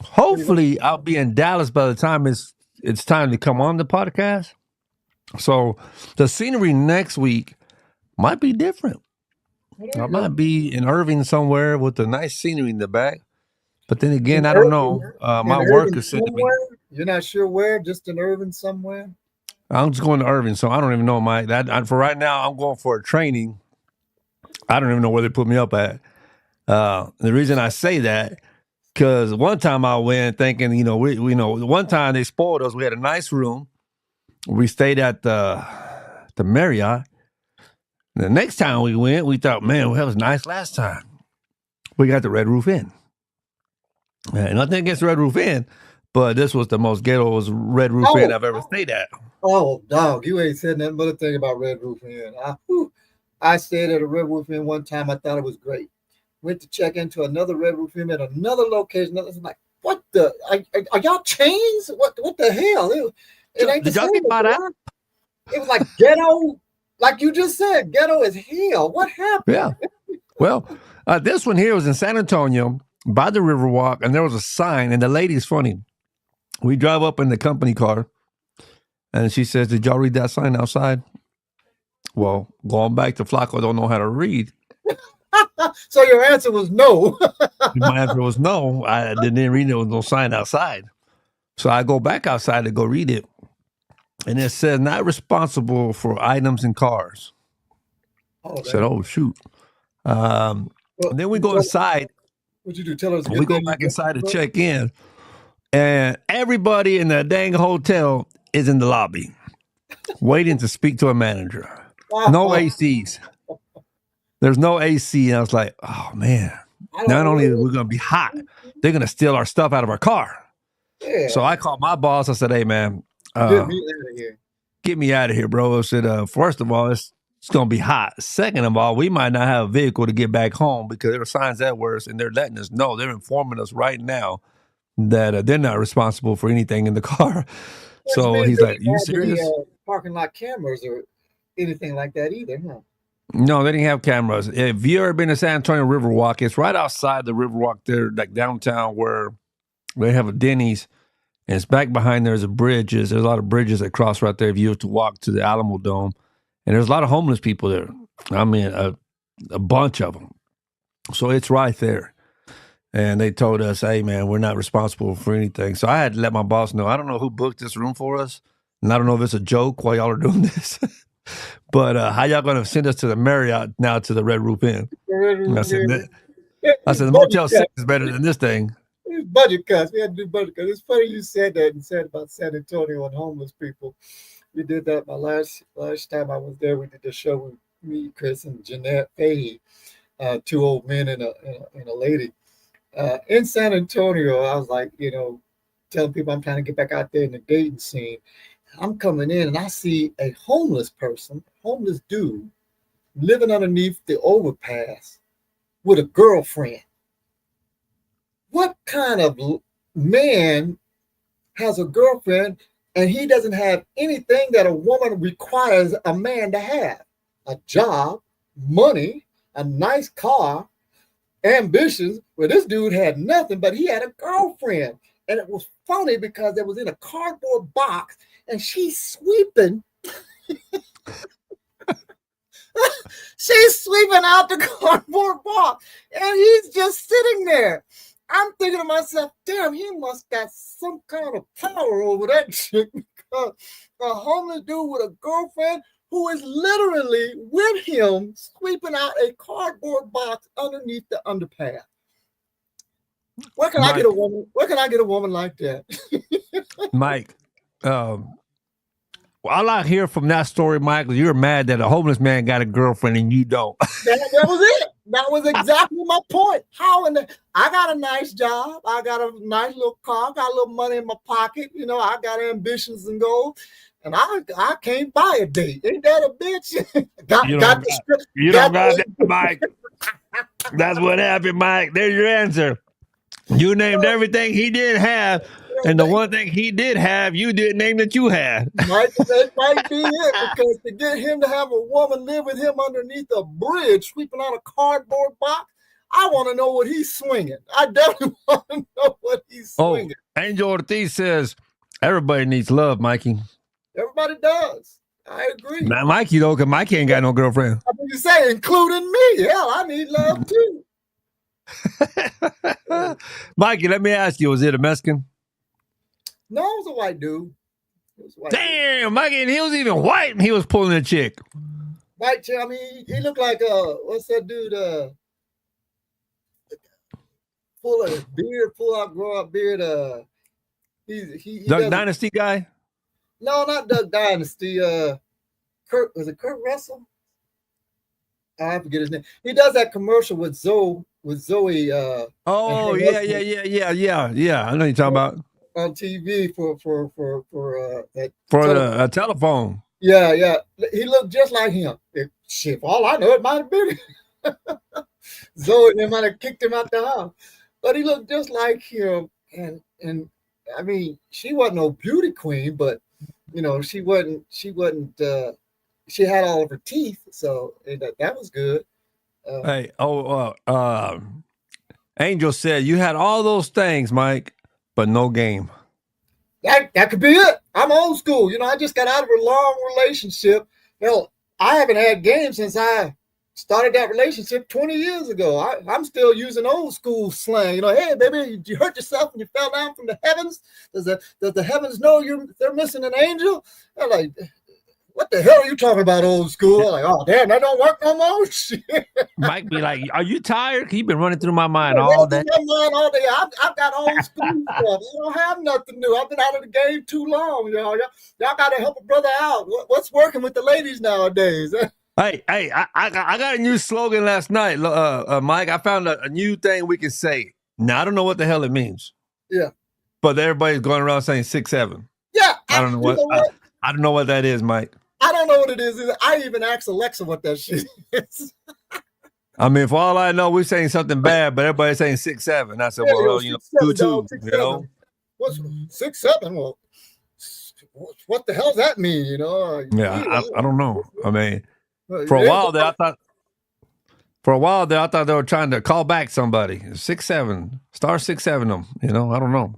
Hopefully, I'll be in Dallas by the time it's time to come on the podcast. So the scenery next week might be different. I might be in Irving somewhere with a nice scenery in the back. But then again, I don't know. My work is sending me. You're not sure where? Just in Irving somewhere? I'm just going to Irving, so I don't even know, Mike. For right now, I'm going for a training. I don't even know where they put me up at. The reason I say that, because one time I went thinking, we one time they spoiled us. We had a nice room. We stayed at the Marriott. The next time we went, we thought, man, that was nice last time. We got the Red Roof Inn. Nothing against Red Roof Inn, but this was the most ghetto Red Roof Inn I've ever stayed at. Oh, dog, you ain't said nothing but a thing about Red Roof Inn. I stayed at a Red Roof Inn one time. I thought it was great. Went to check into another Red Roof Inn at another location. I was like, what the? Are y'all chains? What the hell? It ain't the same. It was like ghetto, like you just said, ghetto as hell. What happened? Yeah. Well, this one here was in San Antonio by the Riverwalk, and there was a sign, and the lady's funny. We drive up in the company car, and she says, did y'all read that sign outside? Well, going back to Flaco, I don't know how to read. So your answer was no. My answer was no. I didn't read it. There was no sign outside. So I go back outside to go read it. And it says, not responsible for items in cars. I said, oh, shoot. And then we go inside. What'd you do? Tell us. We go back inside to check in. And everybody in the dang hotel is in the lobby waiting to speak to a manager. No ACs. There's no AC. And I was like, oh, man. Not only are we going to be hot, they're going to steal our stuff out of our car. Yeah. So I called my boss. I said, hey, man. Get me out of here. Get me out of here, bro. I said, first of all, it's going to be hot. Second of all, we might not have a vehicle to get back home because there are signs that worse, and they're letting us know. They're informing us right now that they're not responsible for anything in the car. So he's like, you serious? Parking lot cameras or anything like that either, huh? No, they didn't have cameras. If you ever been to San Antonio Riverwalk, it's right outside the Riverwalk there, like downtown where they have a Denny's. And it's back behind there's a bridge. There's a lot of bridges that cross right there if you have to walk to the Alamo Dome. And there's a lot of homeless people there. I mean, a bunch of them. So it's right there. And they told us, hey, man, we're not responsible for anything. So I had to let my boss know. I don't know who booked this room for us. And I don't know if it's a joke while y'all are doing this. But how y'all going to send us to the Marriott now to the Red Roof Inn? And I said, the Motel 6 is better than this thing. It's budget cuts. We had to do budget cuts. It's funny you said that and said about San Antonio and homeless people. We did that my last time I was there. We did the show with me, Chris, and Jeanette Fahey, two old men and a lady. In San Antonio, I was like, telling people I'm trying to get back out there in the dating scene. I'm coming in and I see a homeless dude living underneath the overpass with a girlfriend. What kind of man has a girlfriend and he doesn't have anything that a woman requires a man to have? A job, money, a nice car, ambitions. Well, this dude had nothing, but he had a girlfriend. And it was funny because it was in a cardboard box and she's sweeping. She's sweeping out the cardboard box and he's just sitting there. I'm thinking to myself, damn, he must got some kind of power over that chick because a homeless dude with a girlfriend who is literally with him sweeping out a cardboard box underneath the underpass. Where can I Mike. get a woman? Where can I get a woman like that? Mike, all I hear from that story, Mike, is you're mad that a homeless man got a girlfriend and you don't. That was it. That was exactly my point. How in the I got a nice job. I got a nice little car. Got a little money in my pocket. You know, I got ambitions and goals. And I can't buy a date. Ain't that a bitch? You don't got that, Mike. That's what happened, Mike. There's your answer. You named everything he didn't have, and the one thing he did have, you didn't name that you had. That might be it, because to get him to have a woman live with him underneath a bridge, sweeping out a cardboard box, I want to know what he's swinging. I definitely want to know what he's swinging. Angel Ortiz says, everybody needs love, Mikey. Everybody does. I agree. Not Mikey, though, because Mikey ain't got no girlfriend. I mean, you say, including me. Hell, I need love, too. Mikey, let me ask you, was it a Mexican? No, it was a white dude. Damn, Mikey, and he was even white and he was pulling a chick. White chick, I mean, he looked like, what's that dude, full of beard, grow up beard, he Duck Dynasty guy? No, not Duck Dynasty. Kurt Russell? I forget his name. He does that commercial with Zoe. Oh yeah. I know you're talking about on TV for that a telephone. Yeah. He looked just like him. Shit, for all I know, it might have been Zoe. They might have kicked him out the house, but he looked just like him. And I mean, she wasn't no beauty queen, but you know, she had all of her teeth, so that was good. Angel said you had all those things, Mike, but no game. That could be it. I'm old school. You know, I just got out of a long relationship. Hell, I haven't had game since I started that relationship 20 years ago. I'm still using old school slang. You know, hey, baby, you hurt yourself and you fell down from the heavens? Does the heavens know they're missing an angel? I'm like, what the hell are you talking about, old school? I'm like, oh, damn, that don't work no more? Shit. Mike be like, are you tired? You've been running through my mind all day. I've got old school stuff. I don't have nothing new. I've been out of the game too long, y'all. Y'all got to help a brother out. What's working with the ladies nowadays? Hey, I got a new slogan last night, Mike. I found a new thing we can say. Now, I don't know what the hell it means. Yeah. But everybody's going around saying 6'7". Yeah. I don't know what. I don't know what that is, Mike. I don't know what it is either. I even asked Alexa what that shit is. I mean, for all I know, we're saying something bad, but everybody's saying 6'7". I said, well, you know, 2'2", you know? What's 6'7"? Well, what the hell does that mean, you know? Yeah, I don't know. I mean, for a while there, I thought they were trying to call back somebody. 6'7", star 6'7" them. You know, I don't know.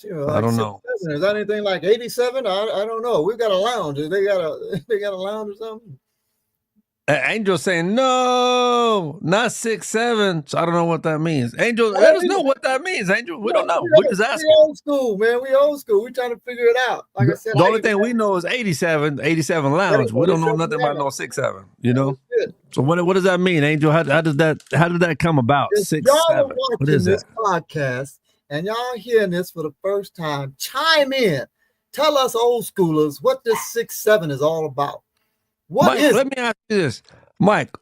Like I don't know. Is that anything like 87? I don't know. We got a lounge. They got a lounge or something. Angel saying no, not 6'7". So I don't know what that means. Angel, let us know what that means. Angel, we don't know. We're just asking. We old school, man. We old school. We're trying to figure it out. Like I said, the only thing we know is 87 lounge. We don't know nothing about no 6'7". You know. So what does that mean, Angel? How did that come about? 6'7". What is this that? podcast, and y'all hearing this for the first time, chime in. Tell us old schoolers what this 6'7" is all about. Mike, let me ask you this. Mike,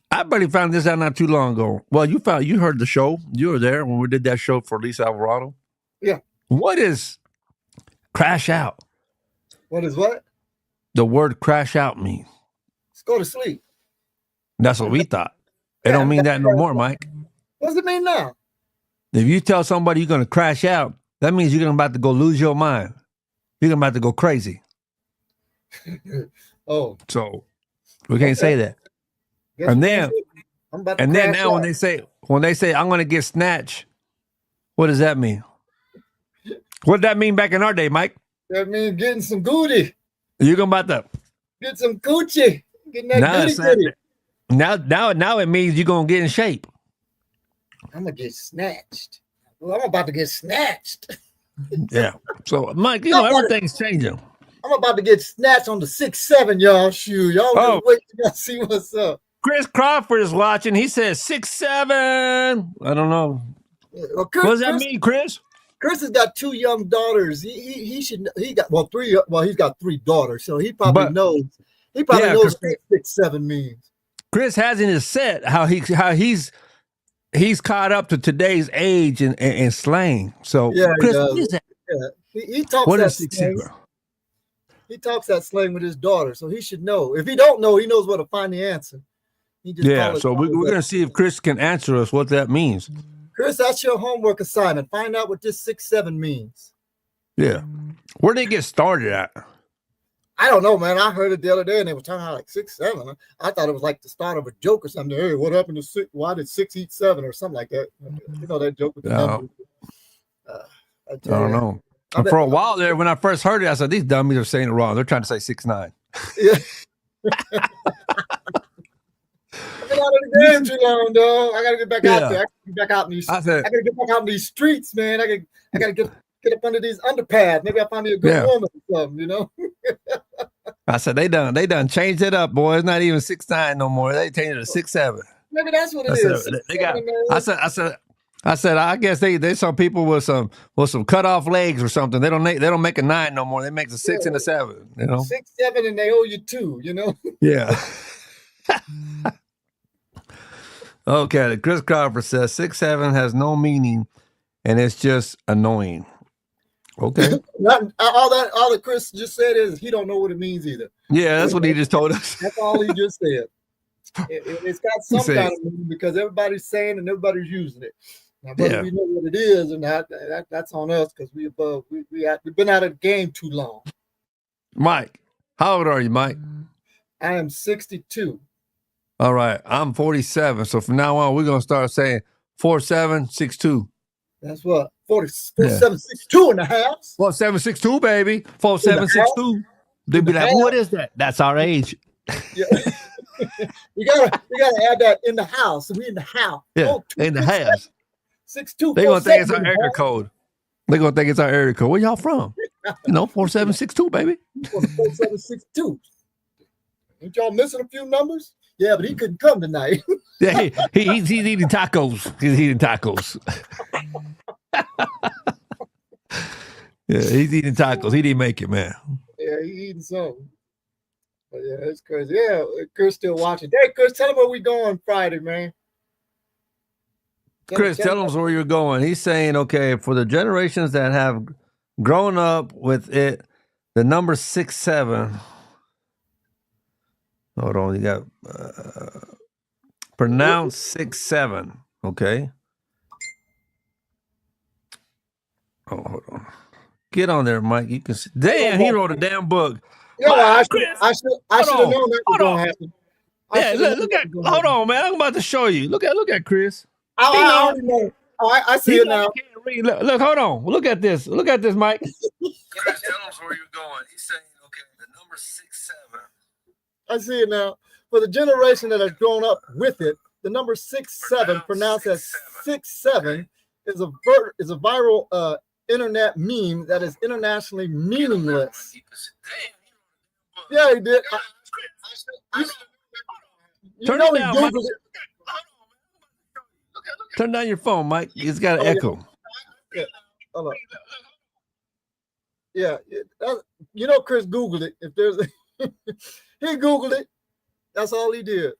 I barely found this out not too long ago. Well, you heard the show. You were there when we did that show for Lisa Alvarado. Yeah. What is crash out? What is what? The word crash out mean? Let's go to sleep. That's what we thought. It don't mean that no more, Mike. What does it mean now? If you tell somebody you're going to crash out, that means you're about to go lose your mind. You're about to go crazy. Oh. So we can't say that. And then now when they say I'm going to get snatched, what does that mean? What did that mean back in our day, Mike? That means getting some Gucci. You're going about to get some Gucci. Getting that Gucci. Now it means you're going to get in shape. I'm going to get snatched. Well, I'm about to get snatched. Yeah. So, Mike, everything's changing. I'm about to get snatched on the 6'7", y'all. Shoot, y'all wait to see what's up. Chris Crawford is watching. He says 6'7". I don't know. Well, What does that mean, Chris? Chris has got 2 young daughters. He should he got well 3. Well, he's got 3 daughters, so he probably knows. He probably knows what 6'7" means. Chris has in his set how he's caught up to today's age and slang. So Yeah, Chris, he what does. is that? Yeah, he talks What that is 6'7"? slang. He talks that slang with his daughter, so he should know. If he don't know, he knows where to find the answer. He just Yeah, so we're going to see if Chris can answer us what that means. Chris, that's your homework assignment. Find out what this 6'7" means. Yeah. Where did it get started at? I don't know, man. I heard it the other day, and they were talking about like 6'7". I thought it was like the start of a joke or something. Hey, what happened to 6? Why did 6 eat 7 or something like that? You know that joke with the numbers. I don't know. And for a while there, when I first heard it, I said, these dummies are saying it wrong. They're trying to say 6'9". Yeah. I've been out of the game too long, dog. I gotta get back out there. I gotta get back out in these. I gotta get back out in these streets, man. I gotta get up under these underpads. Maybe I'll find me a good woman or something, you know. I said they done changed it up, boy. It's not even 6'9" no more. They changed it to 6'7". Maybe that's what it is. They got. I said I guess they some people with some cut off legs or something. They don't make a 9 no more. They make a 6 and a 7. You know, 6, 7, and they owe you 2. You know. Yeah. Okay, Chris Crawford says 6'7" has no meaning, and it's just annoying. Okay. all that Chris just said is he don't know what it means either. Yeah, that's what he just told us. That's all he just said. It's got some kind of meaning because everybody's saying and everybody's using it. Now, whether we know what it is or not, that's on us because we've been out of the game too long. Mike, how old are you, Mike? I am 62. All right, I'm 47. So from now on, we're gonna start saying 4762. That's what 4762 and a half. 4762, baby. 4762. They'll be like, what is that? That's our age. Yeah. we gotta add that in the house. We in the house. Yeah, in the house. 62. They're gonna think it's our area code. They're gonna think it's our area code. Where y'all from? 4762, baby. 4762. Ain't y'all missing a few numbers? Yeah, but he couldn't come tonight. Yeah, he's eating tacos. He's eating tacos. Yeah, he's eating tacos. He didn't make it, man. Yeah, he's eating something. But yeah, it's crazy. Yeah, Chris still watching. Hey, Chris, tell him where we going Friday, man. Chris, tell him where you're going. He's saying, okay, for the generations that have grown up with it, the number 6'7". Hold on, you got pronounced 6'7". Okay. Oh, hold on. Get on there, Mike. You can see. Damn, he wrote a damn book. Yeah, I should have known that was gonna happen. Yeah, look at. Hold on, man. I'm about to show you. Look at Chris. I already know. Oh, I see it now. Can't read. Look, hold on. Look at this. Look at this, Mike. Chris, tell us where you're going. He's saying, okay, the number 6'7". I see it now. For the generation that has grown up with it, the number 6'7", pronounced as 6'7", is a viral internet meme that is internationally meaningless. Yeah, he did. Turn it down, Mike. Turn down your phone, Mike. It's got an echo. Yeah. Hold on. Yeah, Chris Googled it. If there's he Googled it. That's all he did.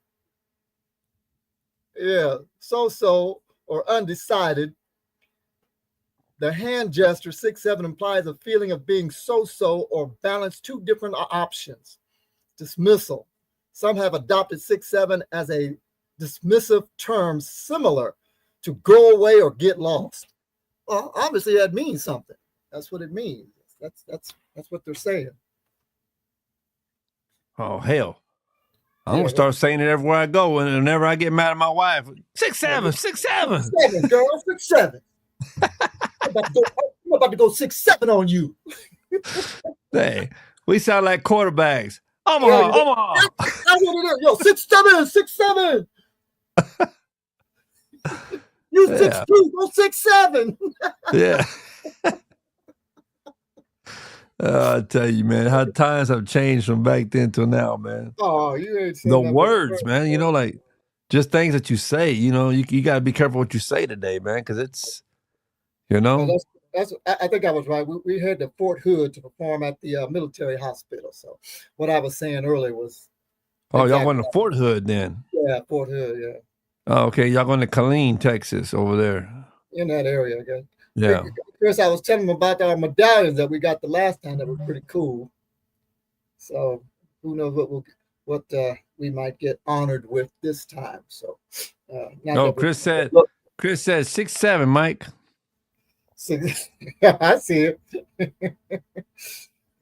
Yeah, so or undecided. The hand gesture 6'7" implies a feeling of being so or balanced. 2 different options. Dismissal. Some have adopted 6'7" as a dismissive term similar to go away or get lost. Well, obviously that means something. That's what it means. That's what they're saying. Oh hell. I'm gonna start saying it everywhere I go, and whenever I get mad at my wife, 6'7", 6'7". 6'7", girl, 6'7". I'm about to go 6'7" on you. Hey, we sound like quarterbacks. Omaha. That's what it is. Yo, 6'7", 6'7". You 6'2", go 6'7". Yeah. I tell you, man, how times have changed from back then till now, man. Oh, you ain't saying The that. words, man, you know, like just things that you say, you know, you got to be careful what you say today, man, because it's, you Well, know, I think I was right. We headed to Fort Hood to perform at the military hospital. So what I was saying earlier was oh, y'all exactly going to Fort Hood then? yeah, Fort Hood, yeah, Oh, okay, y'all going to Killeen, Texas over there. in that area. I guess. Yeah. Chris, I was telling him about our medallions that we got the last time that were pretty cool. So who knows what we might get honored with this time. So No, Chris said 6'7", Mike. I see it.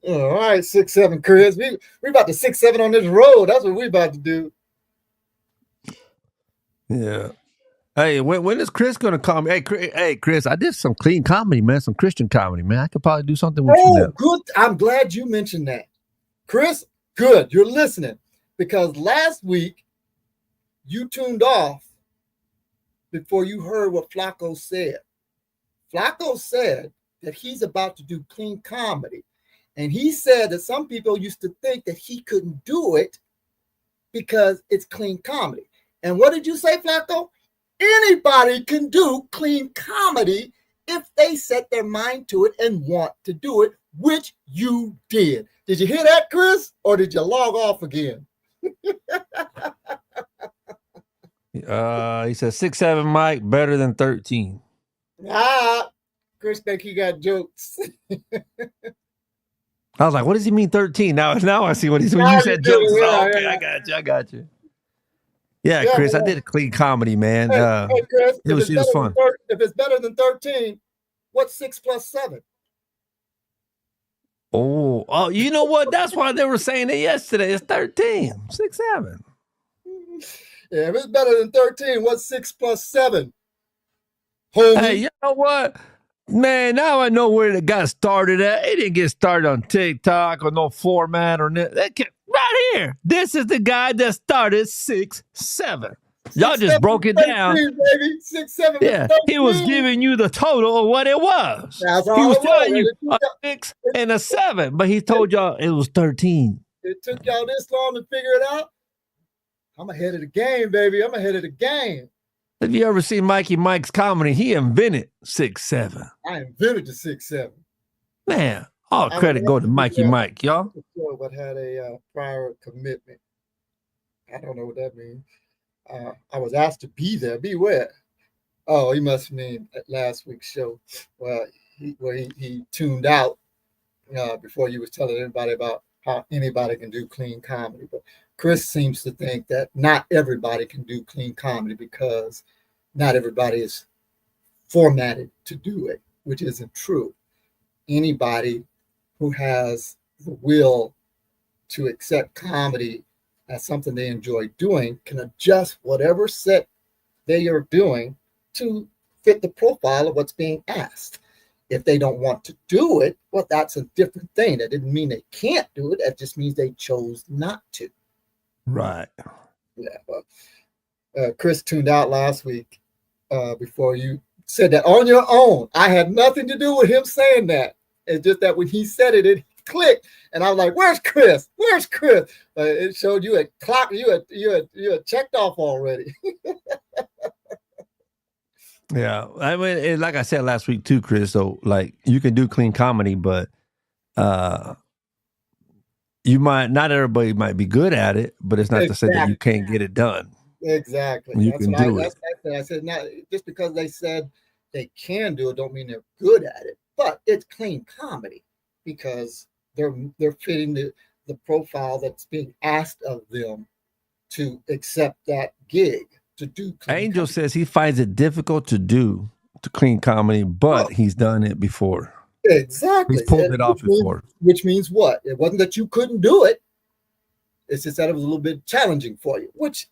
All right, 6'7", Chris. We about to 6'7" on this road. That's what we about to do. Yeah. Hey, when is Chris gonna call me? Hey, Chris, I did some clean comedy, man, some Christian comedy, man. I could probably do something with you now. Good. I'm glad you mentioned that, Chris. Good, you're listening, because last week you tuned off before you heard what Flaco said. Flaco said that he's about to do clean comedy, and he said that some people used to think that he couldn't do it because it's clean comedy. And what did you say, Flaco? Anybody can do clean comedy if they set their mind to it and want to do it, which you did. Did you hear that, Chris? Or did you log off again? He said 6'7", Mike, better than 13. Chris think he got jokes. I was like, what does he mean 13? Now I see what he's when you said jokes. Okay, I got you. Yeah, Chris, I did a clean comedy, man. Hey, Chris, it was fun. If it's better than 13, what's 6 plus 7? Oh, you know what? That's why they were saying it yesterday. It's 13, 6, 7. Yeah, if it's better than 13, what's 6 plus 7? Homie. Hey, you know what? Man, now I know where it got started at. It didn't get started on TikTok or no format or nothing. Right here. This is the guy that started 6, 7. Y'all just broke it down. Baby. 6, 7. Yeah, he was giving you the total of what it was. That's he all was it telling you was. a 6 and a 7, but he told y'all it was 13. It took y'all this long to figure it out. I'm ahead of the game, baby. I'm ahead of the game. Have you ever seen Mikey Mike's comedy? He invented 6, 7. I invented the 6, 7. Man, all credit go to Mikey Mike, y'all. But had a prior commitment. I don't know what that means. I was asked to be there. Be where? Oh, he must mean at last week's show. Well, he tuned out before you was telling everybody about how anybody can do clean comedy. But Chris seems to think that not everybody can do clean comedy because not everybody is formatted to do it, which isn't true. Anybody who has the will to accept comedy as something they enjoy doing can adjust whatever set they are doing to fit the profile of what's being asked. If they don't want to do it, well, that's a different thing. That didn't mean they can't do it. That just means they chose not to. Right. Yeah. Well, Chris tuned out last week before you said that on your own. I had nothing to do with him saying that. It's just that when he said it, it clicked, and I was like, "Where's Chris? Where's Chris?" It showed you had clocked. You had checked off already. Yeah, I mean, like I said last week too, Chris. So, like, you can do clean comedy, but you might not everybody might be good at it, but it's not to say that you can't get it done. Exactly. You can do it. I said, not just because they said they can do it, don't mean they're good at it. But it's clean comedy because they're fitting the profile that's being asked of them to accept that gig to do. Angel says he finds it difficult to do clean comedy, but he's done it before. Exactly. He's pulled it off before. Which means what? It wasn't that you couldn't do it. It's just that it was a little bit challenging for you, which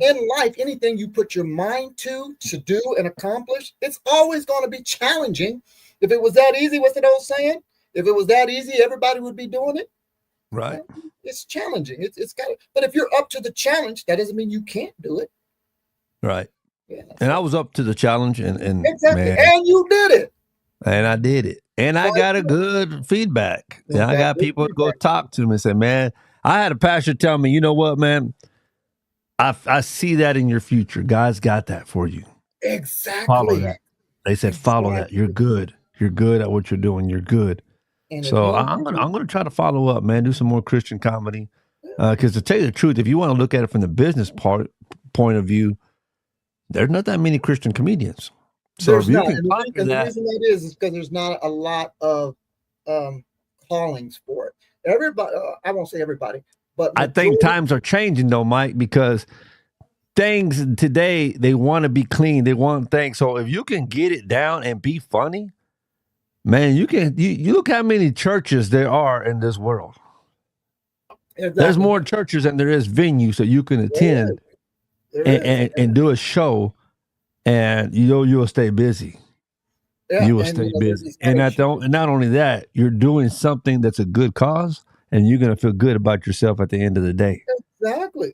in life, anything you put your mind to do and accomplish, it's always going to be challenging. If it was that easy, what's that old saying? If it was that easy, everybody would be doing it. Right. It's challenging. It's got. But if you're up to the challenge, that doesn't mean you can't do it. Right. Yeah, and I was up to the challenge, and exactly, man, and you did it. And I did it. And I got a good feedback. And I got people to go talk to me and say, man, I had a pastor tell me, you know what, man? I see that in your future. God's got that for you. Exactly. Follow that. They said, follow that. You're good. You're good at what you're doing. You're good. And if So you- I'm gonna try to follow up, man. Do some more Christian comedy. Because to tell you the truth, if you want to look at it from the business point of view, there's not that many Christian comedians. So there's if you not. can And conquer the that, reason that is because there's not a lot of callings for it. Everybody, I won't say everybody, but I think majority- times are changing though, Mike, because things today, they want to be clean. They want things. So if you can get it down and be funny, man, you look how many churches there are in this world. Exactly. There's more churches than there is venues that you can attend There is. and do a show, and you'll stay busy. Yeah, You will and, stay you know, busy. there's this And not only that, you're doing something that's a good cause, and you're going to feel good about yourself at the end of the day. Exactly.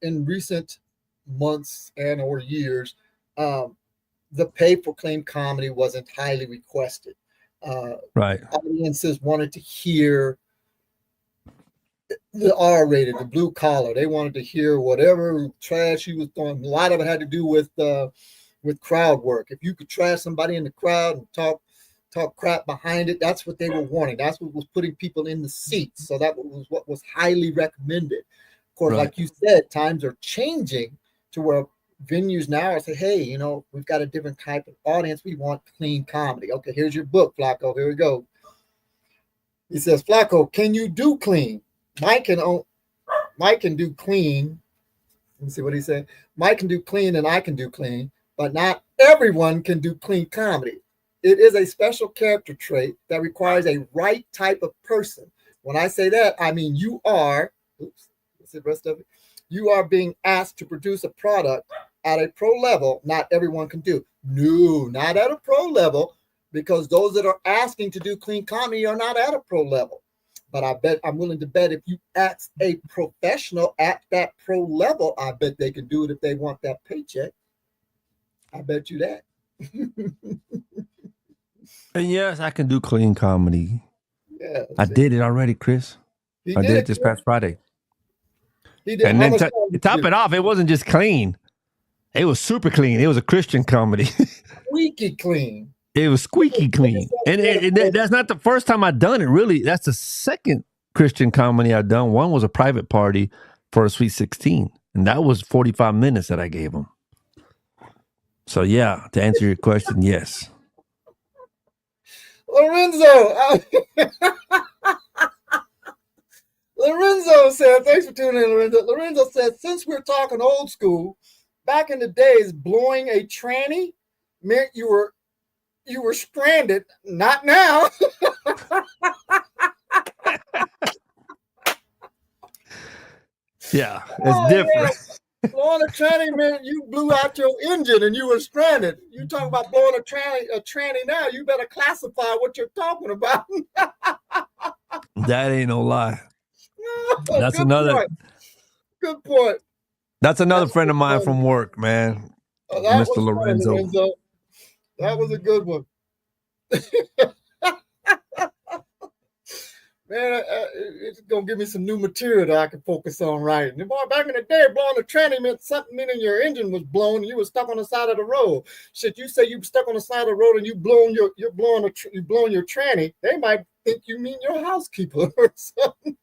In recent months and or years, the pay-for-claim comedy wasn't highly requested. Right. Audiences wanted to hear the R-rated, the blue collar. They wanted to hear whatever trash he was throwing. A lot of it had to do with crowd work. If you could trash somebody in the crowd and talk crap behind it, that's what they were wanting. That's what was putting people in the seats. So that was what was highly recommended. Of course, Right. like you said, times are changing to where venues now are saying, hey, we've got a different type of audience. We want clean comedy. Okay, here's your book, Flaco. Here we go. He says, Flaco, can you do clean? Mike can do clean. Let me see what he said. Mike can do clean and I can do clean, but not everyone can do clean comedy. It is a special character trait that requires a right type of person. When I say that, I mean you are, what's the rest of it? You are being asked to produce a product at a pro level not everyone can do. No, not at a pro level, because those that are asking to do clean comedy are not at a pro level. But I'm willing to bet if you ask a professional at that pro level, I bet they can do it if they want that paycheck. I bet you that. And yes, I can do clean comedy. Yeah, I did it already, Chris. I did it this past Friday. He did. And How then much to time did top you it off, it wasn't just clean. It was super clean. It was a Christian comedy. do? Squeaky clean. It was squeaky clean. And that's not the first time I've done it, really. That's the second Christian comedy I've done. One was a private party for a Sweet 16. And that was 45 minutes that I gave them. So, yeah, to answer your question, yes. Lorenzo. Lorenzo said, thanks for tuning in, Lorenzo. Lorenzo said, since we're talking old school, back in the days, blowing a tranny meant you were stranded. Not now. Yeah, it's different. Yeah. Blowing a tranny meant you blew out your engine and you were stranded. You talk about blowing a tranny now, you better classify what you're talking about. That ain't no lie. That's another. Good point. That's another friend of mine from work, man. Oh, that Mr. was Lorenzo. fun, Lorenzo. That was a good one. Man, it's gonna give me some new material that I can focus on writing. Boy, back in the day, blowing a tranny meant something, meaning your engine was blown and you were stuck on the side of the road. Shit, you say you stuck on the side of the road and you blowing your tranny, they might think you mean your housekeeper or something.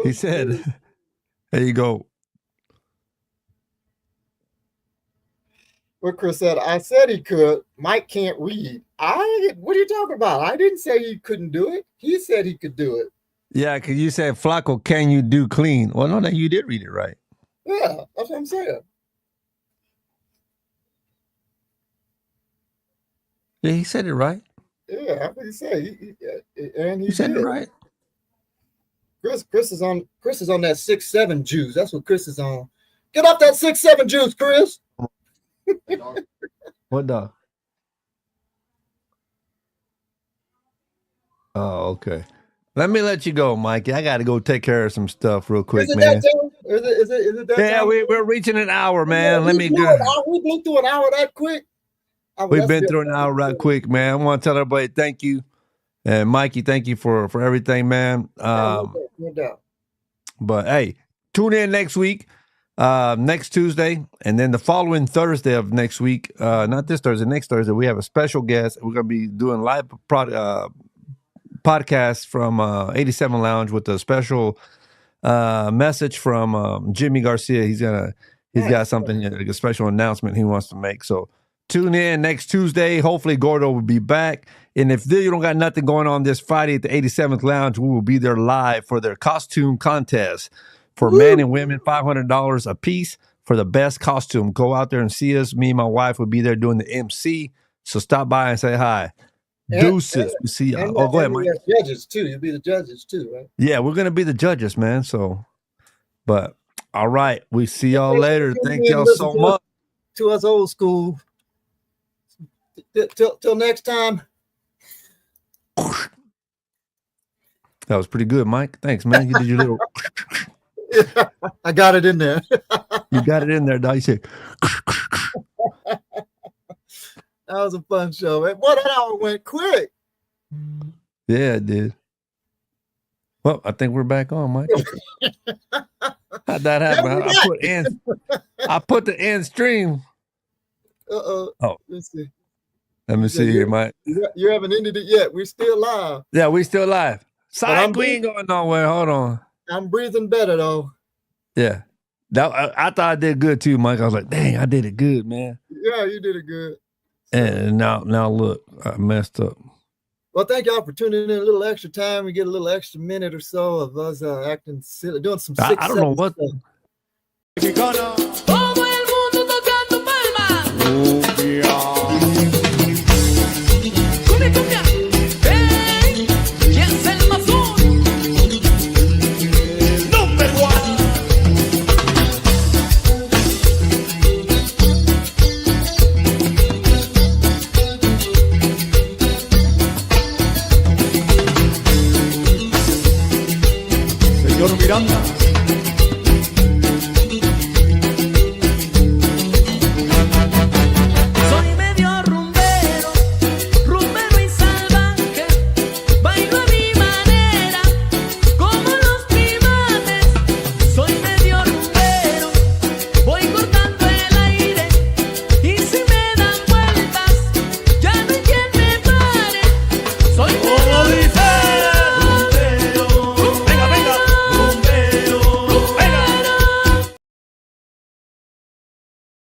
He said, there you go. What Chris said, I said he could. Mike can't read. What are you talking about? I didn't say he couldn't do it. He said he could do it. Yeah, because you said, Flaco, can you do clean? Well, no, you did read it right. Yeah, that's what I'm saying. Yeah, he said it right. Yeah, that's what he said. He said did. it right. Chris is on that 6'7" juice. That's what Chris is on. Get off that 6'7" juice, Chris. What dog? Oh, okay. Let me let you go, Mikey. I got to go take care of some stuff real quick, Is it man. that time? Is it that Yeah, time? we're reaching an hour, man. Let me go. We blew through an hour that quick. We've been through an hour right quick, man. I want to tell everybody thank you. And Mikey, thank you for everything, man. No doubt. But hey, tune in next week, next Tuesday, and then the following Thursday of next week. Not this Thursday, next Thursday, we have a special guest. We're gonna be doing live podcast from 87 Lounge with a special message from Jimmy Garcia. He's got something, a special announcement he wants to make. So tune in next Tuesday. Hopefully Gordo will be back. And if you don't got nothing going on this Friday at the 87th Lounge, we will be there live for their costume contest for men and women, $500 a piece for the best costume. Go out there and see us. Me and my wife will be there doing the MC. So stop by and say hi. Deuces. We see y'all. Oh, go ahead, Mike. Judges too. You'll be the judges too, right? Yeah, we're gonna be the judges, man. So, but all right, we see y'all later. Thank y'all so much. To us old school. Till next time. That was pretty good, Mike. Thanks, man. You did your little. Yeah, I got it in there. You got it in there, dog. You said. That was a fun show, man. Boy, that hour went quick. Yeah, it did. Well, I think we're back on, Mike. How'd that happen? I put the end stream. Oh. Let's see. Let me see here, Mike. You haven't ended it yet. We're still live. Yeah, we still live. Sorry, we ain't going nowhere. Hold on. I'm breathing better though. Yeah. I thought I did good too, Mike. I was like, dang, I did it good, man. Yeah, you did it good. And now look, I messed up. Well, thank y'all for tuning in a little extra time. We get a little extra minute or so of us acting silly, doing some I don't know what. Mexicana. Todo el mundo tocando palmas. Cumbia. Cumbia, cumbia. Hey, ¿quién es el más uno? Number one. Señor Miranda.